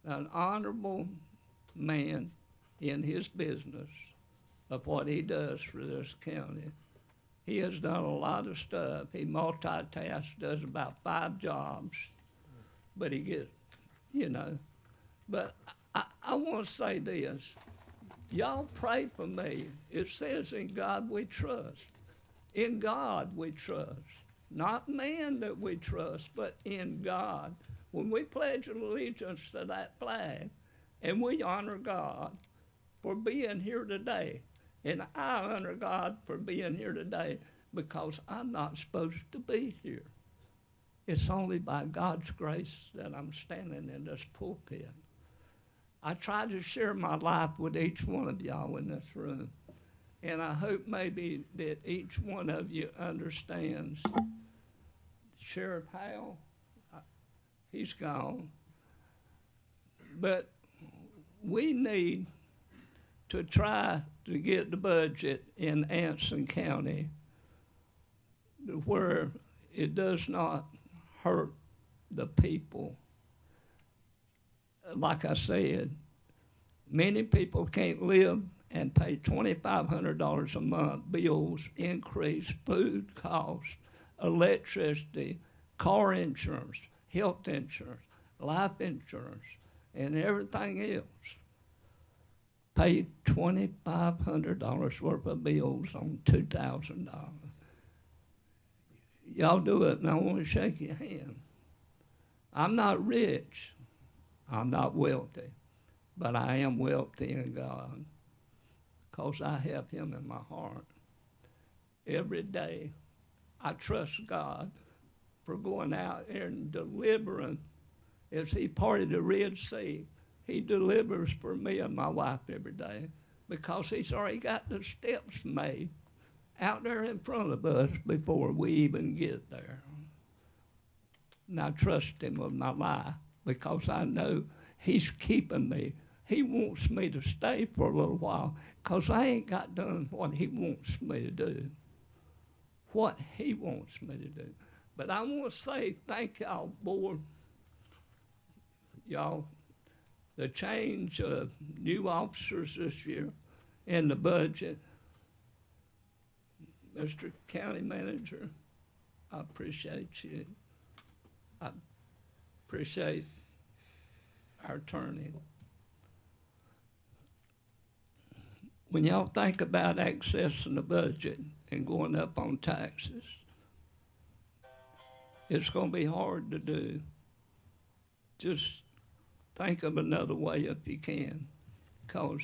an honorable man in his business of what he does for this county. He has done a lot of stuff. He multitasks, does about 5 jobs, but he gets, But I want to say this. Y'all pray for me. It says in God we trust. In God we trust. Not man that we trust, but in God. When we pledge allegiance to that flag and we honor God for being here today, and I honor God for being here today because I'm not supposed to be here. It's only by God's grace that I'm standing in this pulpit. I try to share my life with each one of y'all in this room. And I hope maybe that each one of you understands. Sheriff Howell, he's gone. But we need to try to get the budget in Anson County where it does not hurt the people. Like I said, many people can't live and pay $2,500 a month, bills, increase, food costs, electricity, car insurance, health insurance, life insurance, and everything else. Pay $2,500 worth of bills on $2,000. Y'all do it, and I want to shake your hand. I'm not rich. I'm not wealthy, but I am wealthy in God because I have Him in my heart. Every day, I trust God for going out there and delivering. As He parted the Red Sea, He delivers for me and my wife every day because He's already got the steps made. out there in front of us before we even get there. And I trust him with my life because I know he's keeping me. He wants me to stay for a little while because I ain't got done what he wants me to do. What he wants me to do. But I want to say thank y'all, board. Y'all, the change of new officers this year in the budget. Mr. County Manager, I appreciate you. I appreciate our attorney. When y'all think about accessing the budget and going up on taxes, it's going to be hard to do. Just think of another way if you can, because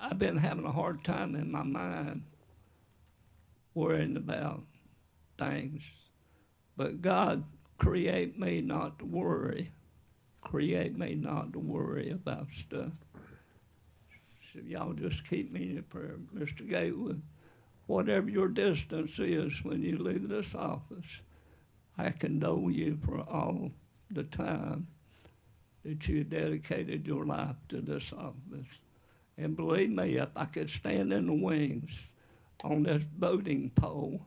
I've been having a hard time in my mind worrying about things. But God, create me not to worry. Create me not to worry about stuff. So y'all just keep me in your prayer. Mr. Gatewood, whatever your distance is when you leave this office, I condole you for all the time that you dedicated your life to this office. And believe me, if I could stand in the wings on this voting poll,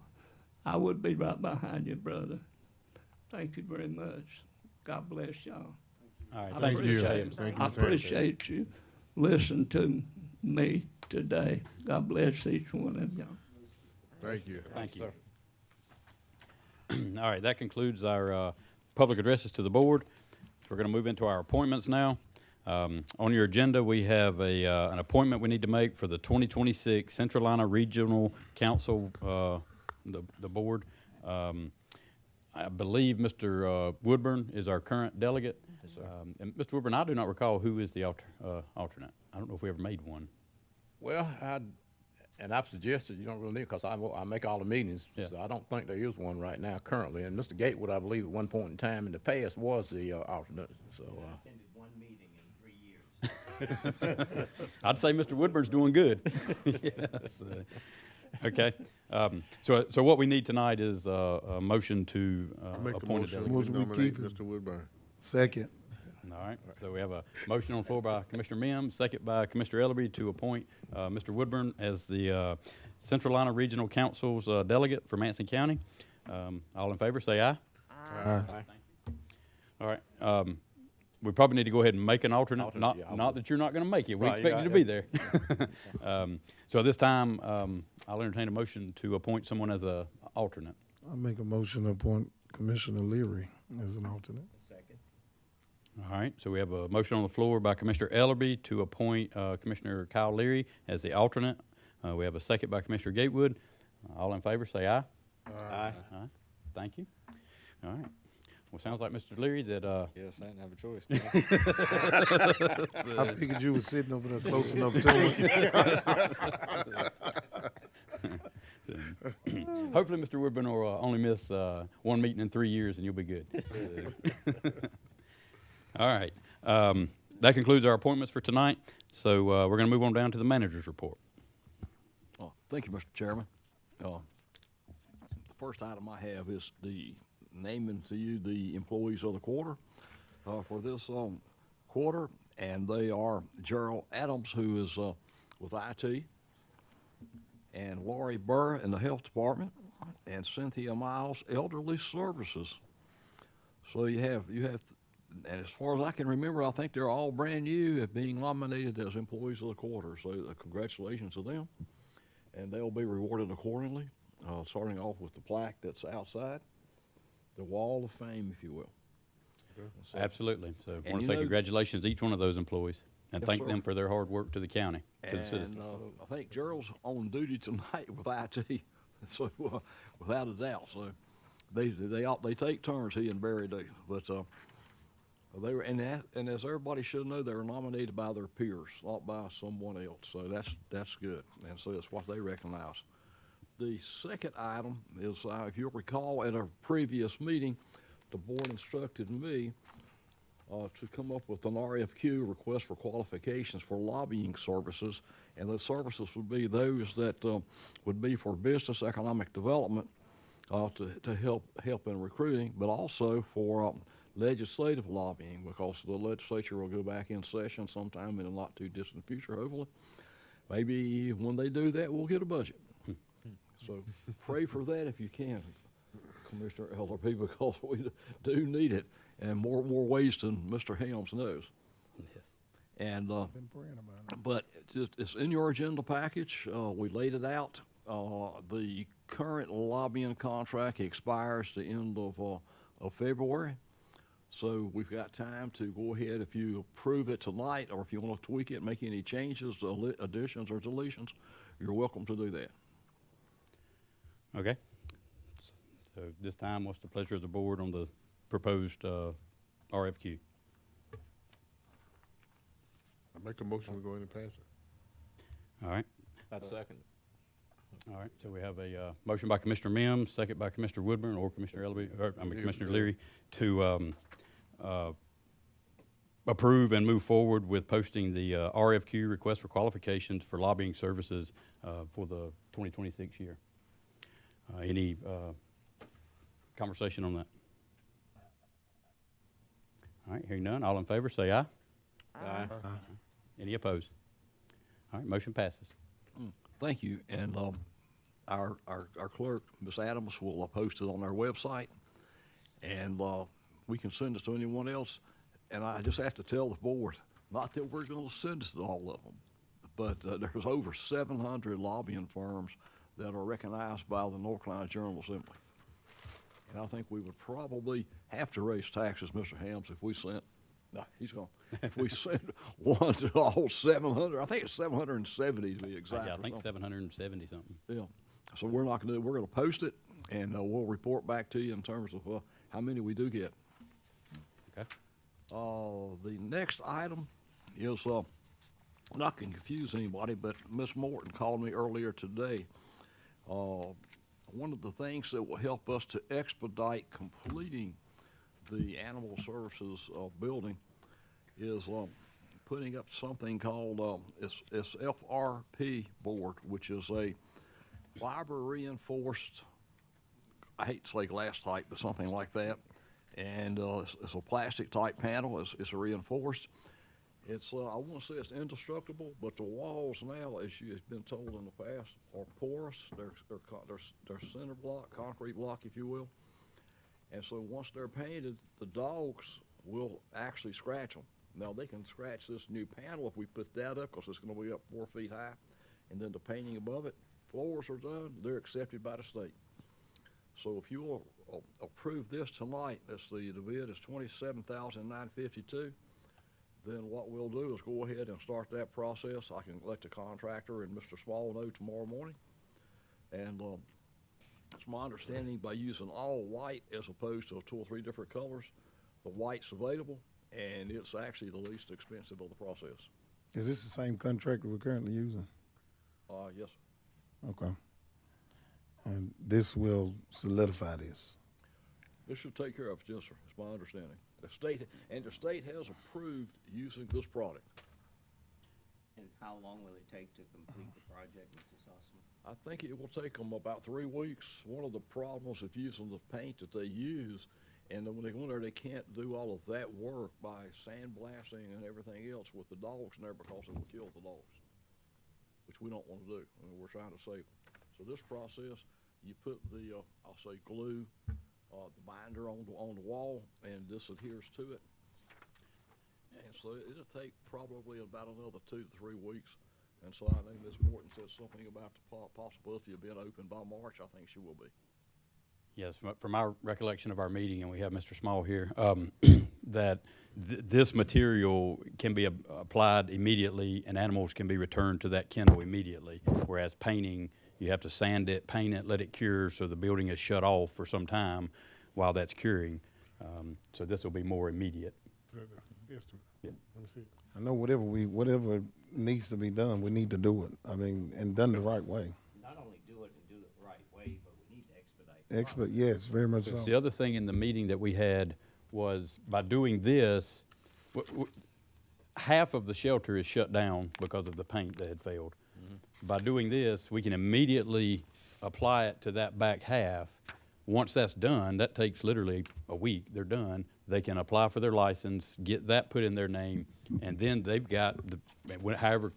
I would be right behind you, brother. Thank you very much. God bless y'all. All right, Thank you. Appreciate- Thank you. I appreciate you listening to me today. God bless each one of y'all. Thank you. Thank you. All right, that concludes our public addresses to the board. So we're going to move into our appointments now. On your agenda, we have an appointment we need to make for the 2026 Central Carolina Regional Council, the board. I believe Mr. Woodburn is our current delegate. Yes, sir. And Mr. Woodburn, I do not recall who is the alternate. I don't know if we ever made one. Well, I've suggested you don't really need, because I make all the meetings, Yeah. so I don't think there is one right now currently. And Mr. Gatewood, I believe, at one point in time in the past was the alternate, so. I attended one meeting in 3 years. I'd say Mr. Woodburn's doing good. Yes. Okay. So what we need tonight is a motion to I make a appoint a motion, delegate. we Motion we nominate keep it. Mr. Woodburn. Second. All right, so we have a motion on the floor by Commissioner Mims, second by Commissioner Ellerby to appoint Mr. Woodburn as the Central Carolina Regional Council's delegate for Manson County. All in favor, say aye. Aye. All right, we probably need to go ahead and make an alternate, Alternate, yeah, I not would. that you're not gonna make it, we Right, expect yeah, you to be there. So at this time, I'll entertain a motion to appoint someone as a alternate. I make a motion to appoint Commissioner Leary as an alternate. Second. All right, so we have a motion on the floor by Commissioner Ellerby to appoint Commissioner Kyle Leary as the alternate. We have a second by Commissioner Gatewood. All in favor, say aye. Aye. Aye. Thank you. All right. Well, sounds like Mr. Leary that, Yes, I didn't have a choice. I figured you were sitting over there close enough to it. hopefully Mr. Woodburn will only miss one meeting in 3 years and you'll be good. All right. That concludes our appointments for tonight. So we're going to move on down to the manager's report. Thank you, Mr. Chairman. The first item I have is the naming to you the employees of the quarter for this quarter, and they are Gerald Adams, who is with IT, and Laurie Burr in the Health Department, and Cynthia Miles, Elderly Services. So you have, and as far as I can remember, I think they're all brand new at being nominated as employees of the quarter. So congratulations to them, and they'll be rewarded accordingly. Starting off with the plaque that's outside, the Wall of Fame, if you will. So, Absolutely. So I and want to you say know- congratulations to each one of those employees and Yes, thank sir. them for their hard work to the county, to the citizens. I think Gerald's on duty tonight with IT, so without a doubt. So they take turns, he and Barry do. But they were, and as everybody should know, they were nominated by their peers, not by someone else. So that's good, and so it's what they recognize. The second item is, if you'll recall, at a previous meeting, the board instructed me to come up with an RFQ, request for qualifications for lobbying services. And those services would be those that would be for business economic development, to help in recruiting, but also for legislative lobbying, because the legislature will go back in session sometime in a not too distant future, hopefully. Maybe when they do that, we'll get a budget. So pray for that if you can, Commissioner Ellerby, because we do need it, and more ways than Mr. Helms knows. Yes. And Been praying about it. but it's in your agenda package. We laid it out. The current lobbying contract expires the end of February. So we've got time to go ahead, if you approve it tonight, or if you want to tweak it, make any changes, additions or deletions, you're welcome to do that. Okay. So this time, what's the pleasure of the board on the proposed RFQ? I make a motion, we go ahead and pass it. All right. I'd second. All right, so we have a motion by Commissioner Mims, second by Commissioner Woodburn or Commissioner Ellerby, or Commissioner Leary, to approve and move forward with posting the RFQ, request for qualifications for lobbying services for the 2026 year. Any conversation on that? All right, hearing none, all in favor, say aye. Aye. Any opposed? All right, motion passes. Thank you. And our clerk, Ms. Adams, will post it on our website, and we can send it to anyone else. And I just have to tell the board, not that we're going to send it to all of them, but there's over 700 lobbying firms that are recognized by the North Carolina General Assembly. And I think we would probably have to raise taxes, Mr. Helms, if we sent, no, he's gone, if we sent one to all 700, I think it's 770 to be exact. Yeah, I or think something. 770 something. Yeah, so we're not gonna do, we're gonna post it, and we'll report back to you in terms of how many we do get. Okay. The next item is, not to confuse anybody, but Ms. Morton called me earlier today. One of the things that will help us to expedite completing the animal services building is putting up something called it's FRP board, which is a fiber reinforced, I hate to say glass type, but something like that. And it's a plastic type panel. It's reinforced. It's I want to say it's indestructible, but the walls now, as you have been told in the past, are porous. They're cinder block, concrete block, if you will. And so once they're painted, the dogs will actually scratch them. Now they can scratch this new panel if we put that up, because it's going to be up 4 feet high, and then the painting above it. Floors are done. They're accepted by the state. So if you will approve this tonight, the bid is $27,952. Then what we'll do is go ahead and start that process. I can let the contractor and Mr. Small know tomorrow morning. And it's my understanding, by using all white as opposed to 2 or 3 different colors, the white's available, and it's actually the least expensive of the process. Is this the same contractor we're currently using? Yes. Okay. And this will solidify this. This should take care of it, yes, sir. It's my understanding. The state has approved using this product. And how long will it take to complete the project, Mr. Sussman? I think it will take them about 3 weeks. One of the problems of using the paint that they use, and then when they go in there, they can't do all of that work by sandblasting and everything else with the dogs in there, because it will kill the dogs, which we don't want to do. I mean, we're trying to save them. So this process, you put the, I'll say glue, the binder on the wall, and this adheres to it. And so it'll take probably about another 2 to 3 weeks. And so I think Ms. Morton said something about the possibility of being open by March. I think she will be. Yes, from our recollection of our meeting, and we have Mr. Small here, that this material can be applied immediately, and animals can be returned to that kennel immediately, whereas painting, you have to sand it, paint it, let it cure, so the building is shut off for some time while that's curing. So this will be more immediate. Estimate. Yeah. Let me see it. I know whatever needs to be done, we need to do it. I mean, and done the right way. Not only do it and do it the right way, but we need to expedite. Yes, very much so. The other thing in the meeting that we had was, by doing this, half of the shelter is shut down because of the paint that had failed. By doing this, we can immediately apply it to that back half. Once that's done, that takes literally a week. They're done. They can apply for their license, get that put in their name, and then they've got however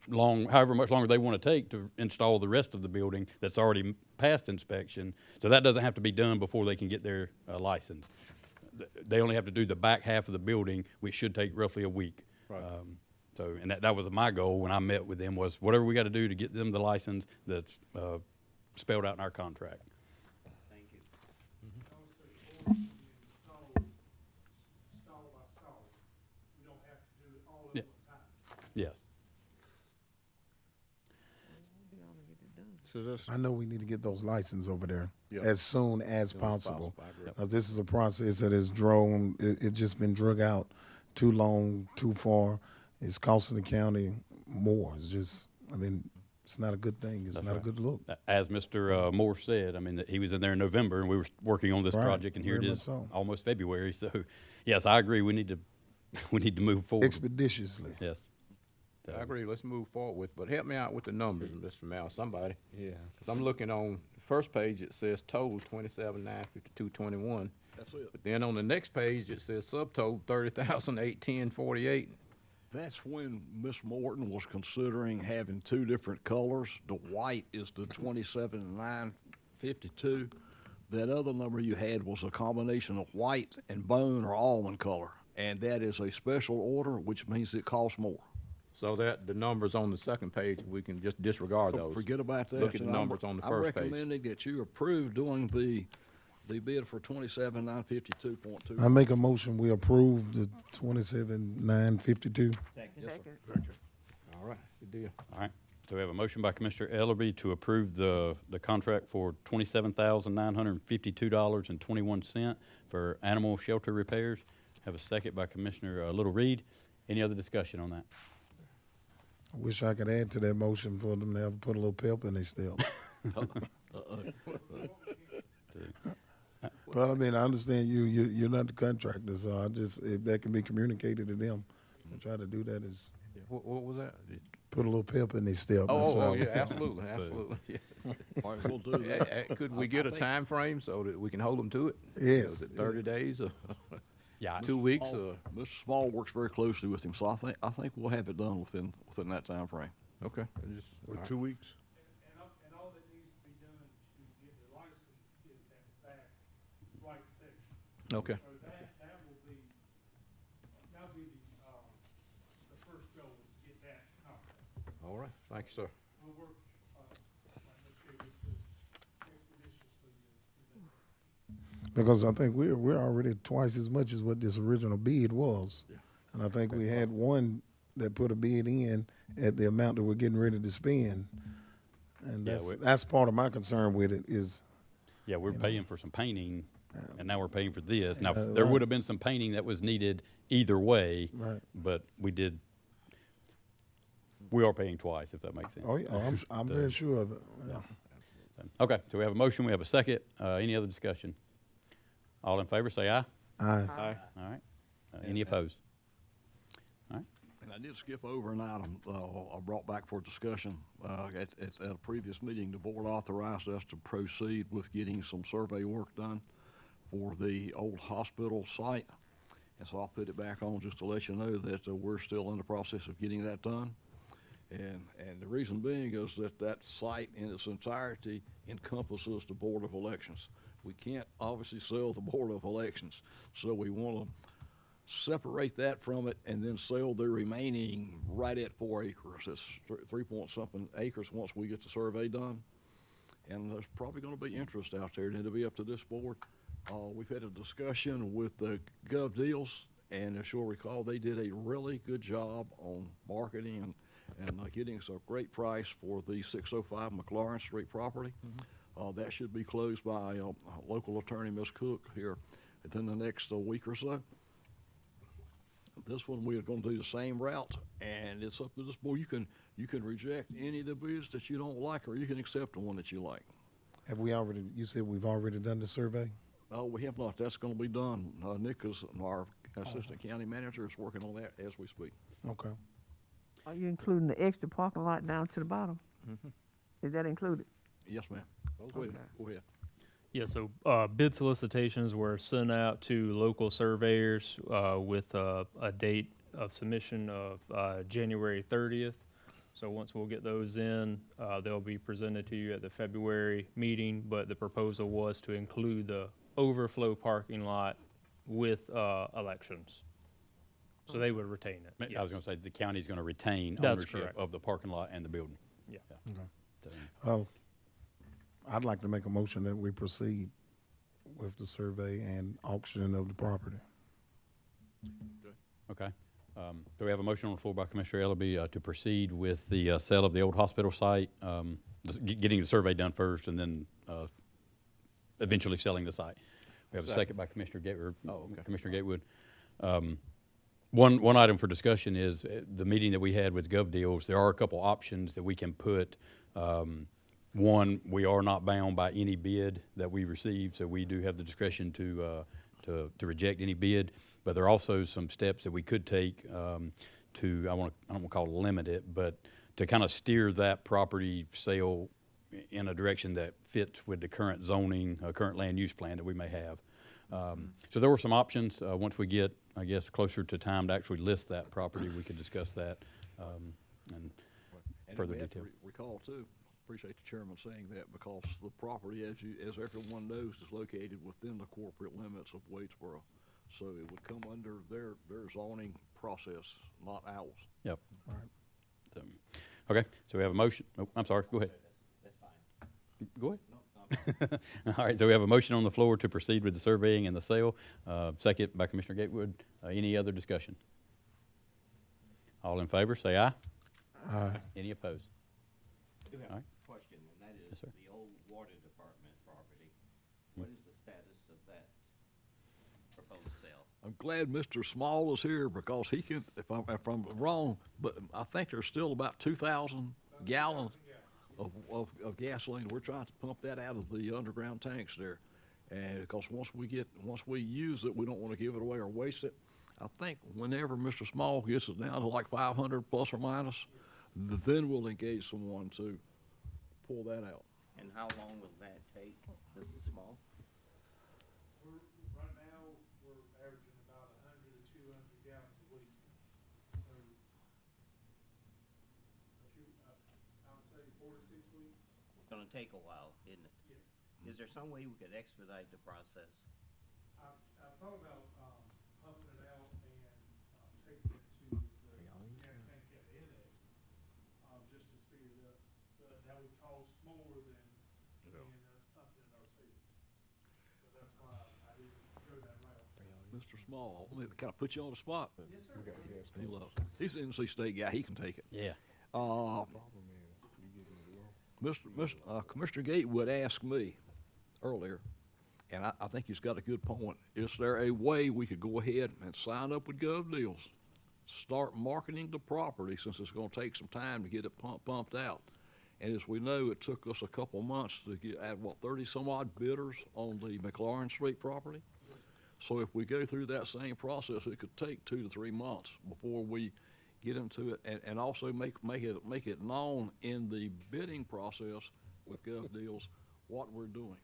much longer they want to take to install the rest of the building that's already passed inspection. So that doesn't have to be done before they can get their license. They only have to do the back half of the building, which should take roughly a week. Right. And that was my goal when I met with them, was whatever we got to do to get them the license that's spelled out in our contract. Thank you. Yeah. Yes. So this, I know we need to get those licenses over there Yeah. as soon as Soon as possible. possible, I agree. This is a process that is drawn, it just been drug out too long, too far. It's costing the county more. It's just, I mean, it's not a good thing. It's That's not a right. good look. As Mr. Moore said, I mean, he was in there in November, and we were working on this Right, project, and here it very much is, so. almost February. So, yes, I agree. We need to move forward. Expeditiously. Yes. I agree, let's move forward, but help me out with the numbers, Mr. Mal, somebody. Yeah. Cause I'm looking on the first page, it says total 27,952.21. That's it. But then on the next page, it says subtotal 30,810.48. That's when Miss Morton was considering having two different colors. The white is the 27,952. That other number you had was a combination of white and bone or almond color. And that is a special order, which means it costs more. So that the numbers on the second page, we can just disregard those. Forget about that. Look at the And numbers on the first I'm page. recommending that you approve doing the bid for 27,952.2. I make a motion, we approve the 27,952. Second. Yes, sir. All right, good deal. All right. So we have a motion by Commissioner Ellerby to approve the contract for $27,952.21 for animal shelter repairs. Have a second by Commissioner Little Reed. Any other discussion on that? I wish I could add to that motion for them to have put a little pep in their step. Well, I mean, I understand you're not the contractor, so I just, if that can be communicated to them, I try to do that is What was that? put a little pep in their step. That's what I Oh, was yeah, saying. absolutely, absolutely. Yeah. Might as well do that. Could we get a time frame so that we can hold them to it? Yes, Is it 30 days or Yeah. 2 weeks Small- or? Mr. Small works very closely with him, so I think we'll have it done within that time frame. Okay. Just, all right. 2 weeks? And all that needs to be done to get the license is that back right section. Okay. So that'll be the first goal is to get that accomplished. All right, thank you, sir. We'll work, like Mr. Davis says, expeditiously to do that. Because I think we're already twice as much as what this original bid was. Yeah. And I think we had one that put a bid in at the amount that we're getting ready to spend. And Yeah, that's part of my concern with it is, Yeah, we're paying for some painting, and now we're paying for this. Now, Yeah, there right. would have been some painting that was needed either way, right. but we are paying twice, if that makes sense. Oh, yeah, I'm very sure of it. Yeah. Okay, so we have a motion, we have a second. Any other discussion? All in favor, say aye. Aye. Aye. All right. Any opposed? All right. And I did skip over an item I brought back for discussion. At a previous meeting, the board authorized us to proceed with getting some survey work done for the old hospital site. And so I'll put it back on just to let you know that we're still in the process of getting that done. And the reason being is that site in its entirety encompasses the Board of Elections. We can't obviously sell the Board of Elections, so we want to separate that from it and then sell the remaining right at 4 acres. It's 3 point something acres once we get the survey done. And there's probably going to be interest out there, and it'll be up to this board. We've had a discussion with the Gov Deals, and as you'll recall, they did a really good job on marketing and getting us a great price for the 605 McLaurin Street property. That should be closed by local attorney, Ms. Cook, here within the next week or so. This one, we are going to do the same route, and it's up to this board. You can reject any of the bids that you don't like, or you can accept the one that you like. Have we already, you said we've already done the survey? We have not. That's gonna be done. Nick is, our assistant county manager, is working on that as we speak. Okay. Are you including the extra parking lot down to the bottom? Is that included? Yes, ma'am. Go ahead. Go ahead. Yeah, so bid solicitations were sent out to local surveyors with a date of submission of January 30th. So once we'll get those in, they'll be presented to you at the February meeting, but the proposal was to include the overflow parking lot with elections. So they would retain it. I was gonna say, the county's gonna retain That's ownership correct. of the parking lot and the building. Yeah. So, I'd like to make a motion that we proceed with the survey and auctioning of the property. Okay. So we have a motion on the floor by Commissioner Ellaby to proceed with the sale of the old hospital site, getting the survey done first and then eventually selling the site. We have a second by Commissioner Gatewood. Commissioner Gatewood. One item for discussion is the meeting that we had with GovDeals. There are a couple options that we can put. One, we are not bound by any bid that we receive, so we do have the discretion to reject any bid. But there are also some steps that we could take to, I don't want to call it limit it, but to kind of steer that property sale in a direction that fits with the current zoning, current land use plan that we may have. So there were some options. Once we get, I guess, closer to time to actually list that property, we could discuss that and further we have detail. to recall too, appreciate the chairman saying that, because the property, as everyone knows, is located within the corporate limits of Wadesboro. So it would come under their zoning process, not ours. Yep. All right. So, okay, so we have a motion. Oh, I'm sorry, go ahead. That's fine. Go ahead. All right, so we have a motion on the floor to proceed with the surveying and the sale. Second by Commissioner Gatewood. Any other discussion? All in favor, say aye. Aye. Any opposed? I do have All right. a question, and that is Yes, sir. the old water department property. What is the status of that proposed sale? I'm glad Mr. Small is here, because he can, if I'm wrong, but I think there's still about 2,000 gallons of gasoline. We're trying to pump that out of the underground tanks there. And because once we use it, we don't want to give it away or waste it. I think whenever Mr. Small gets it down to like 500 plus or minus, then we'll engage someone to pull that out. And how long will that take, Mr. Small? Right now, we're averaging about 100 to 200 gallons a week. So, I would say 4 to 6 weeks. It's gonna take a while, isn't it? Yes. Is there some way we could expedite the process? I thought about, pumping it out and, taking it to the gas tank at the annex, just to speed it up. But that would cost more than us pumping it ourselves. So that's why I didn't go that route. Mr. Small, let me kind of put you on the spot. Yes, sir. He loves it. He's an NC State guy. He can take it. Yeah. Commissioner Gatewood asked me earlier, and I think he's got a good point. Is there a way we could go ahead and sign up with GovDeals, start marketing the property, since it's gonna take some time to get it pumped out? And as we know, it took us a couple months to get, 30 some odd bidders on the McLaurin Street property? So if we go through that same process, it could take 2 to 3 months before we get into it, and also make it known in the bidding process with GovDeals what we're doing.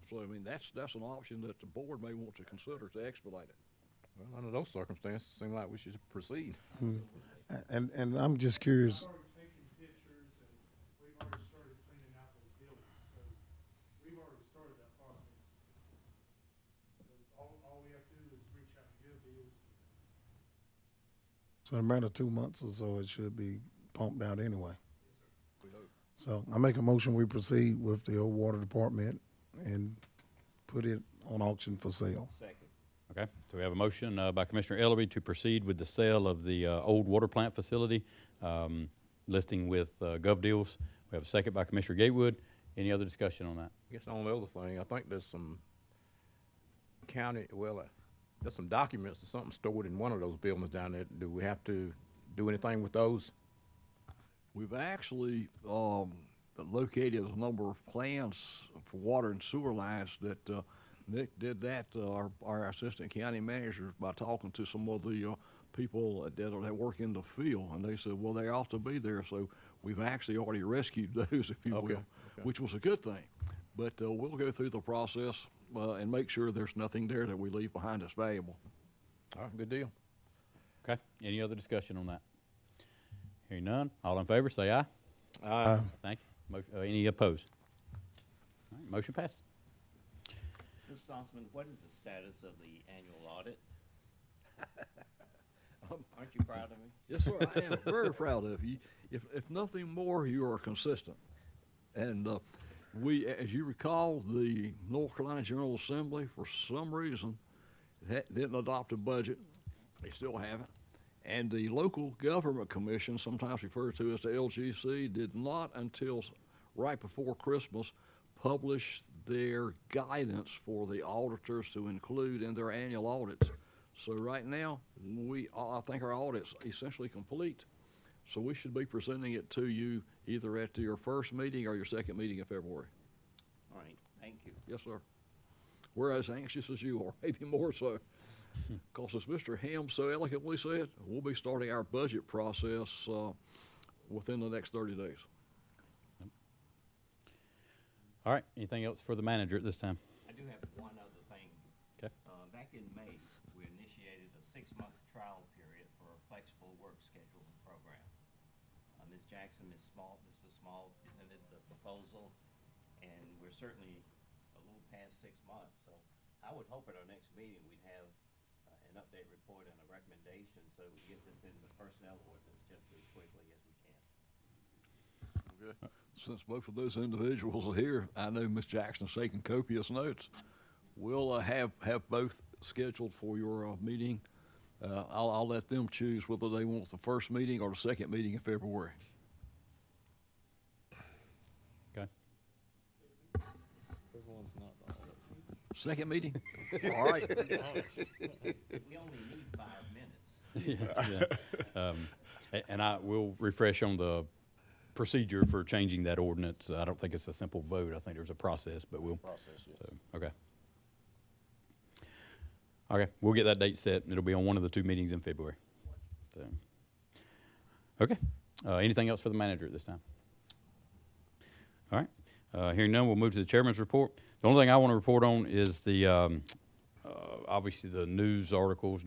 So I mean, that's an option that the board may want to consider to expedite it. Well, under those circumstances, it seems like we should proceed. And I'm just curious, We've already taken pictures and we've already started cleaning out those buildings, so we've already started that process. So all we have to do is reach out to GovDeals. so in a matter of 2 months or so, it should be pumped out anyway. So I make a motion, we proceed with the old water department and put it on auction for sale. Second. Okay, so we have a motion by Commissioner Ellaby to proceed with the sale of the old water plant facility, listing with GovDeals. We have a second by Commissioner Gatewood. Any other discussion on that? I guess the only other thing, I think there's some there's some documents or something stored in one of those buildings down there. Do we have to do anything with those? We've actually, located a number of plans for water and sewer lines that, Nick did that, our assistant county managers, by talking to some of the, people that work in the field, and they said, well, they ought to be there, so we've actually already rescued those, if you will, which was a good thing. But, we'll go through the process, and make sure there's nothing there that we leave behind that's valuable. All right, good deal. Okay, any other discussion on that? Hearing none, all in favor, say aye. Aye. Thank you. Any opposed? All right, motion passes. Mrs. Osman, what is the status of the annual audit? Aren't you proud of me? Yes, sir, I am very proud of you. If nothing more, you are consistent. And we, as you recall, the North Carolina General Assembly, for some reason, didn't adopt a budget. They still haven't. And the Local Government Commission, sometimes referred to as the LGC, did not until right before Christmas publish their guidance for the auditors to include in their annual audits. So right now, I think our audit's essentially complete. So we should be presenting it to you either at your first meeting or your second meeting in February. All right, thank you. Yes, sir. We're as anxious as you are, maybe more so. Because as Mr. Ham so eloquently said, we'll be starting our budget process within the next 30 days. All right, anything else for the manager at this time? I do have one other thing. Okay. Back in May, we initiated a 6-month trial period for a flexible work scheduling program. Ms. Jackson, Mr. Small presented the proposal, and we're certainly a little past 6 months. So I would hope at our next meeting we'd have an update report and a recommendation so that we get this in the personnel ordinance just as quickly as we can. Since both of those individuals are here, I know Ms. Jackson's taking copious notes. We'll have both scheduled for your meeting. I'll let them choose whether they want the first meeting or the second meeting in February. Okay. Everyone's not Second meeting? All right. We only need 5 minutes. And I will refresh on the procedure for changing that ordinance. I don't think it's a simple vote. I think there's a process, but we'll. So, okay. Okay, we'll get that date set. It'll be on one of the 2 meetings in February. So, okay. Anything else for the manager at this time? All right. Hearing none, we'll move to the chairman's report. The only thing I want to report on is the obviously the news articles.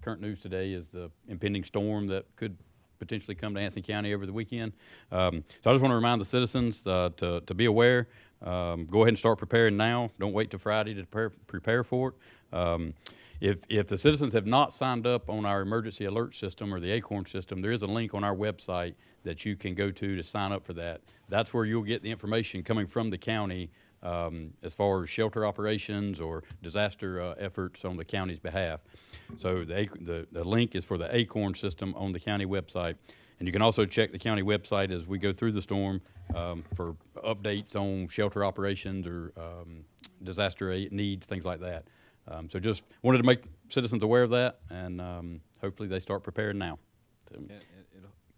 Current news today is the impending storm that could potentially come to Anson County over the weekend. So I just want to remind the citizens to be aware. Go ahead and start preparing now. Don't wait till Friday to prepare for it. If the citizens have not signed up on our emergency alert system or the Acorn system, there is a link on our website that you can go to sign up for that. That's where you'll get the information coming from the county as far as shelter operations or disaster efforts on the county's behalf. So the link is for the Acorn system on the county website. And you can also check the county website as we go through the storm for updates on shelter operations or disaster aid needs, things like that. So just wanted to make citizens aware of that, and hopefully they start preparing now. So,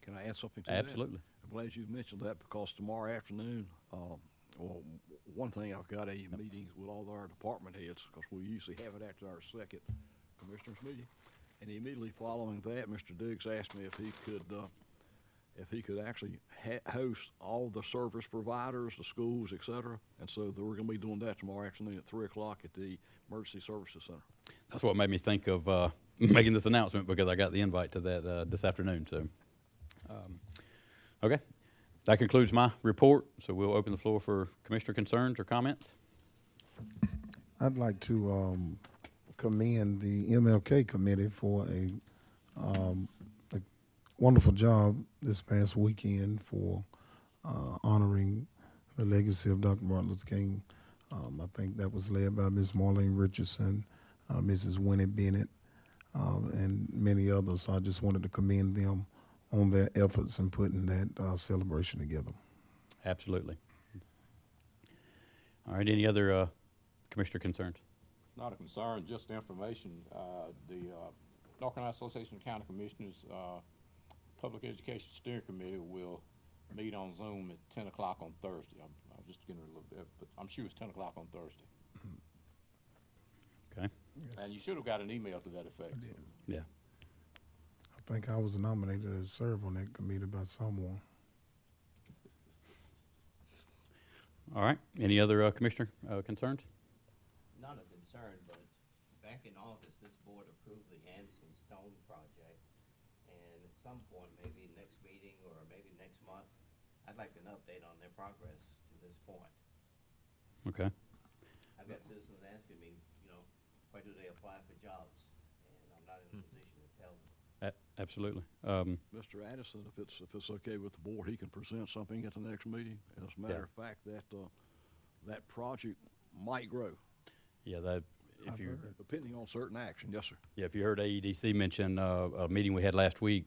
Can I add something to that? absolutely. I'm glad you mentioned that because tomorrow afternoon, well, one thing, I've got a meeting with all our department heads because we usually have it after our second commissioners meeting. And immediately following that, Mr. Diggs asked me if he could actually host all the service providers, the schools, et cetera. And so we're going to be doing that tomorrow afternoon at 3 o'clock at the Emergency Services Center. That's what made me think of making this announcement because I got the invite to that this afternoon. So, okay. That concludes my report. So we'll open the floor for commissioner concerns or comments. I'd like to commend the MLK committee for a wonderful job this past weekend for honoring the legacy of Dr. Martin Luther King. I think that was led by Ms. Marlene Richardson, Mrs. Winnie Bennett, and many others. So I just wanted to commend them on their efforts in putting that celebration together. Absolutely. All right. Any other commissioner concerns? Not a concern, just information. The North Carolina Association of County Commissioners Public Education Steering Committee will meet on Zoom at 10 o'clock on Thursday. I was just getting a little bit, but I'm sure it's 10 o'clock on Thursday. Okay. And you should have got an email to that effect. So. Yeah. I think I was nominated to serve on that committee by someone. All right. Any other commissioner concerns? Not a concern, but back in August, this board approved the Anson Stone project. And at some point, maybe next meeting or maybe next month, I'd like an update on their progress to this point. Okay. I've got citizens asking me, you know, why do they apply for jobs? And I'm not in a position to tell them. Absolutely. Mr. Addison, if it's okay with the board, he can present something at the next meeting. As a matter of fact, that project might grow. Yeah, that, if you, Depending on certain action, yes, sir. yeah, if you heard AEDC mention a meeting we had last week,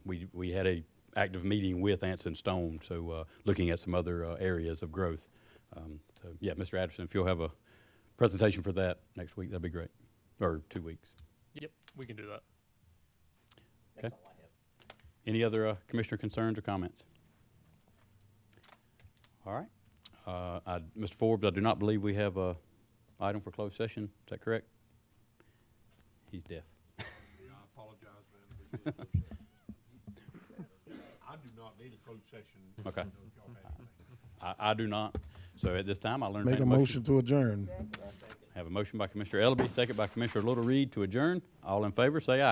we had a active meeting with Anson Stone, so looking at some other areas of growth. So, yeah, Mr. Addison, if you'll have a presentation for that next week, that'd be great, or 2 weeks. Yep, we can do that. Okay. Any other commissioner concerns or comments? All right. Mr. Forbes, I do not believe we have a item for closed session. Is that correct? He's deaf. Yeah, I apologize, man. We did closed session. I do not need a closed session. Okay. I don't know if y'all have anything. I do not. So at this time, I'll Make entertain a motion to adjourn. Have a motion by Commissioner Ellaby, second by Commissioner Little Reed to adjourn. All in favor, say aye.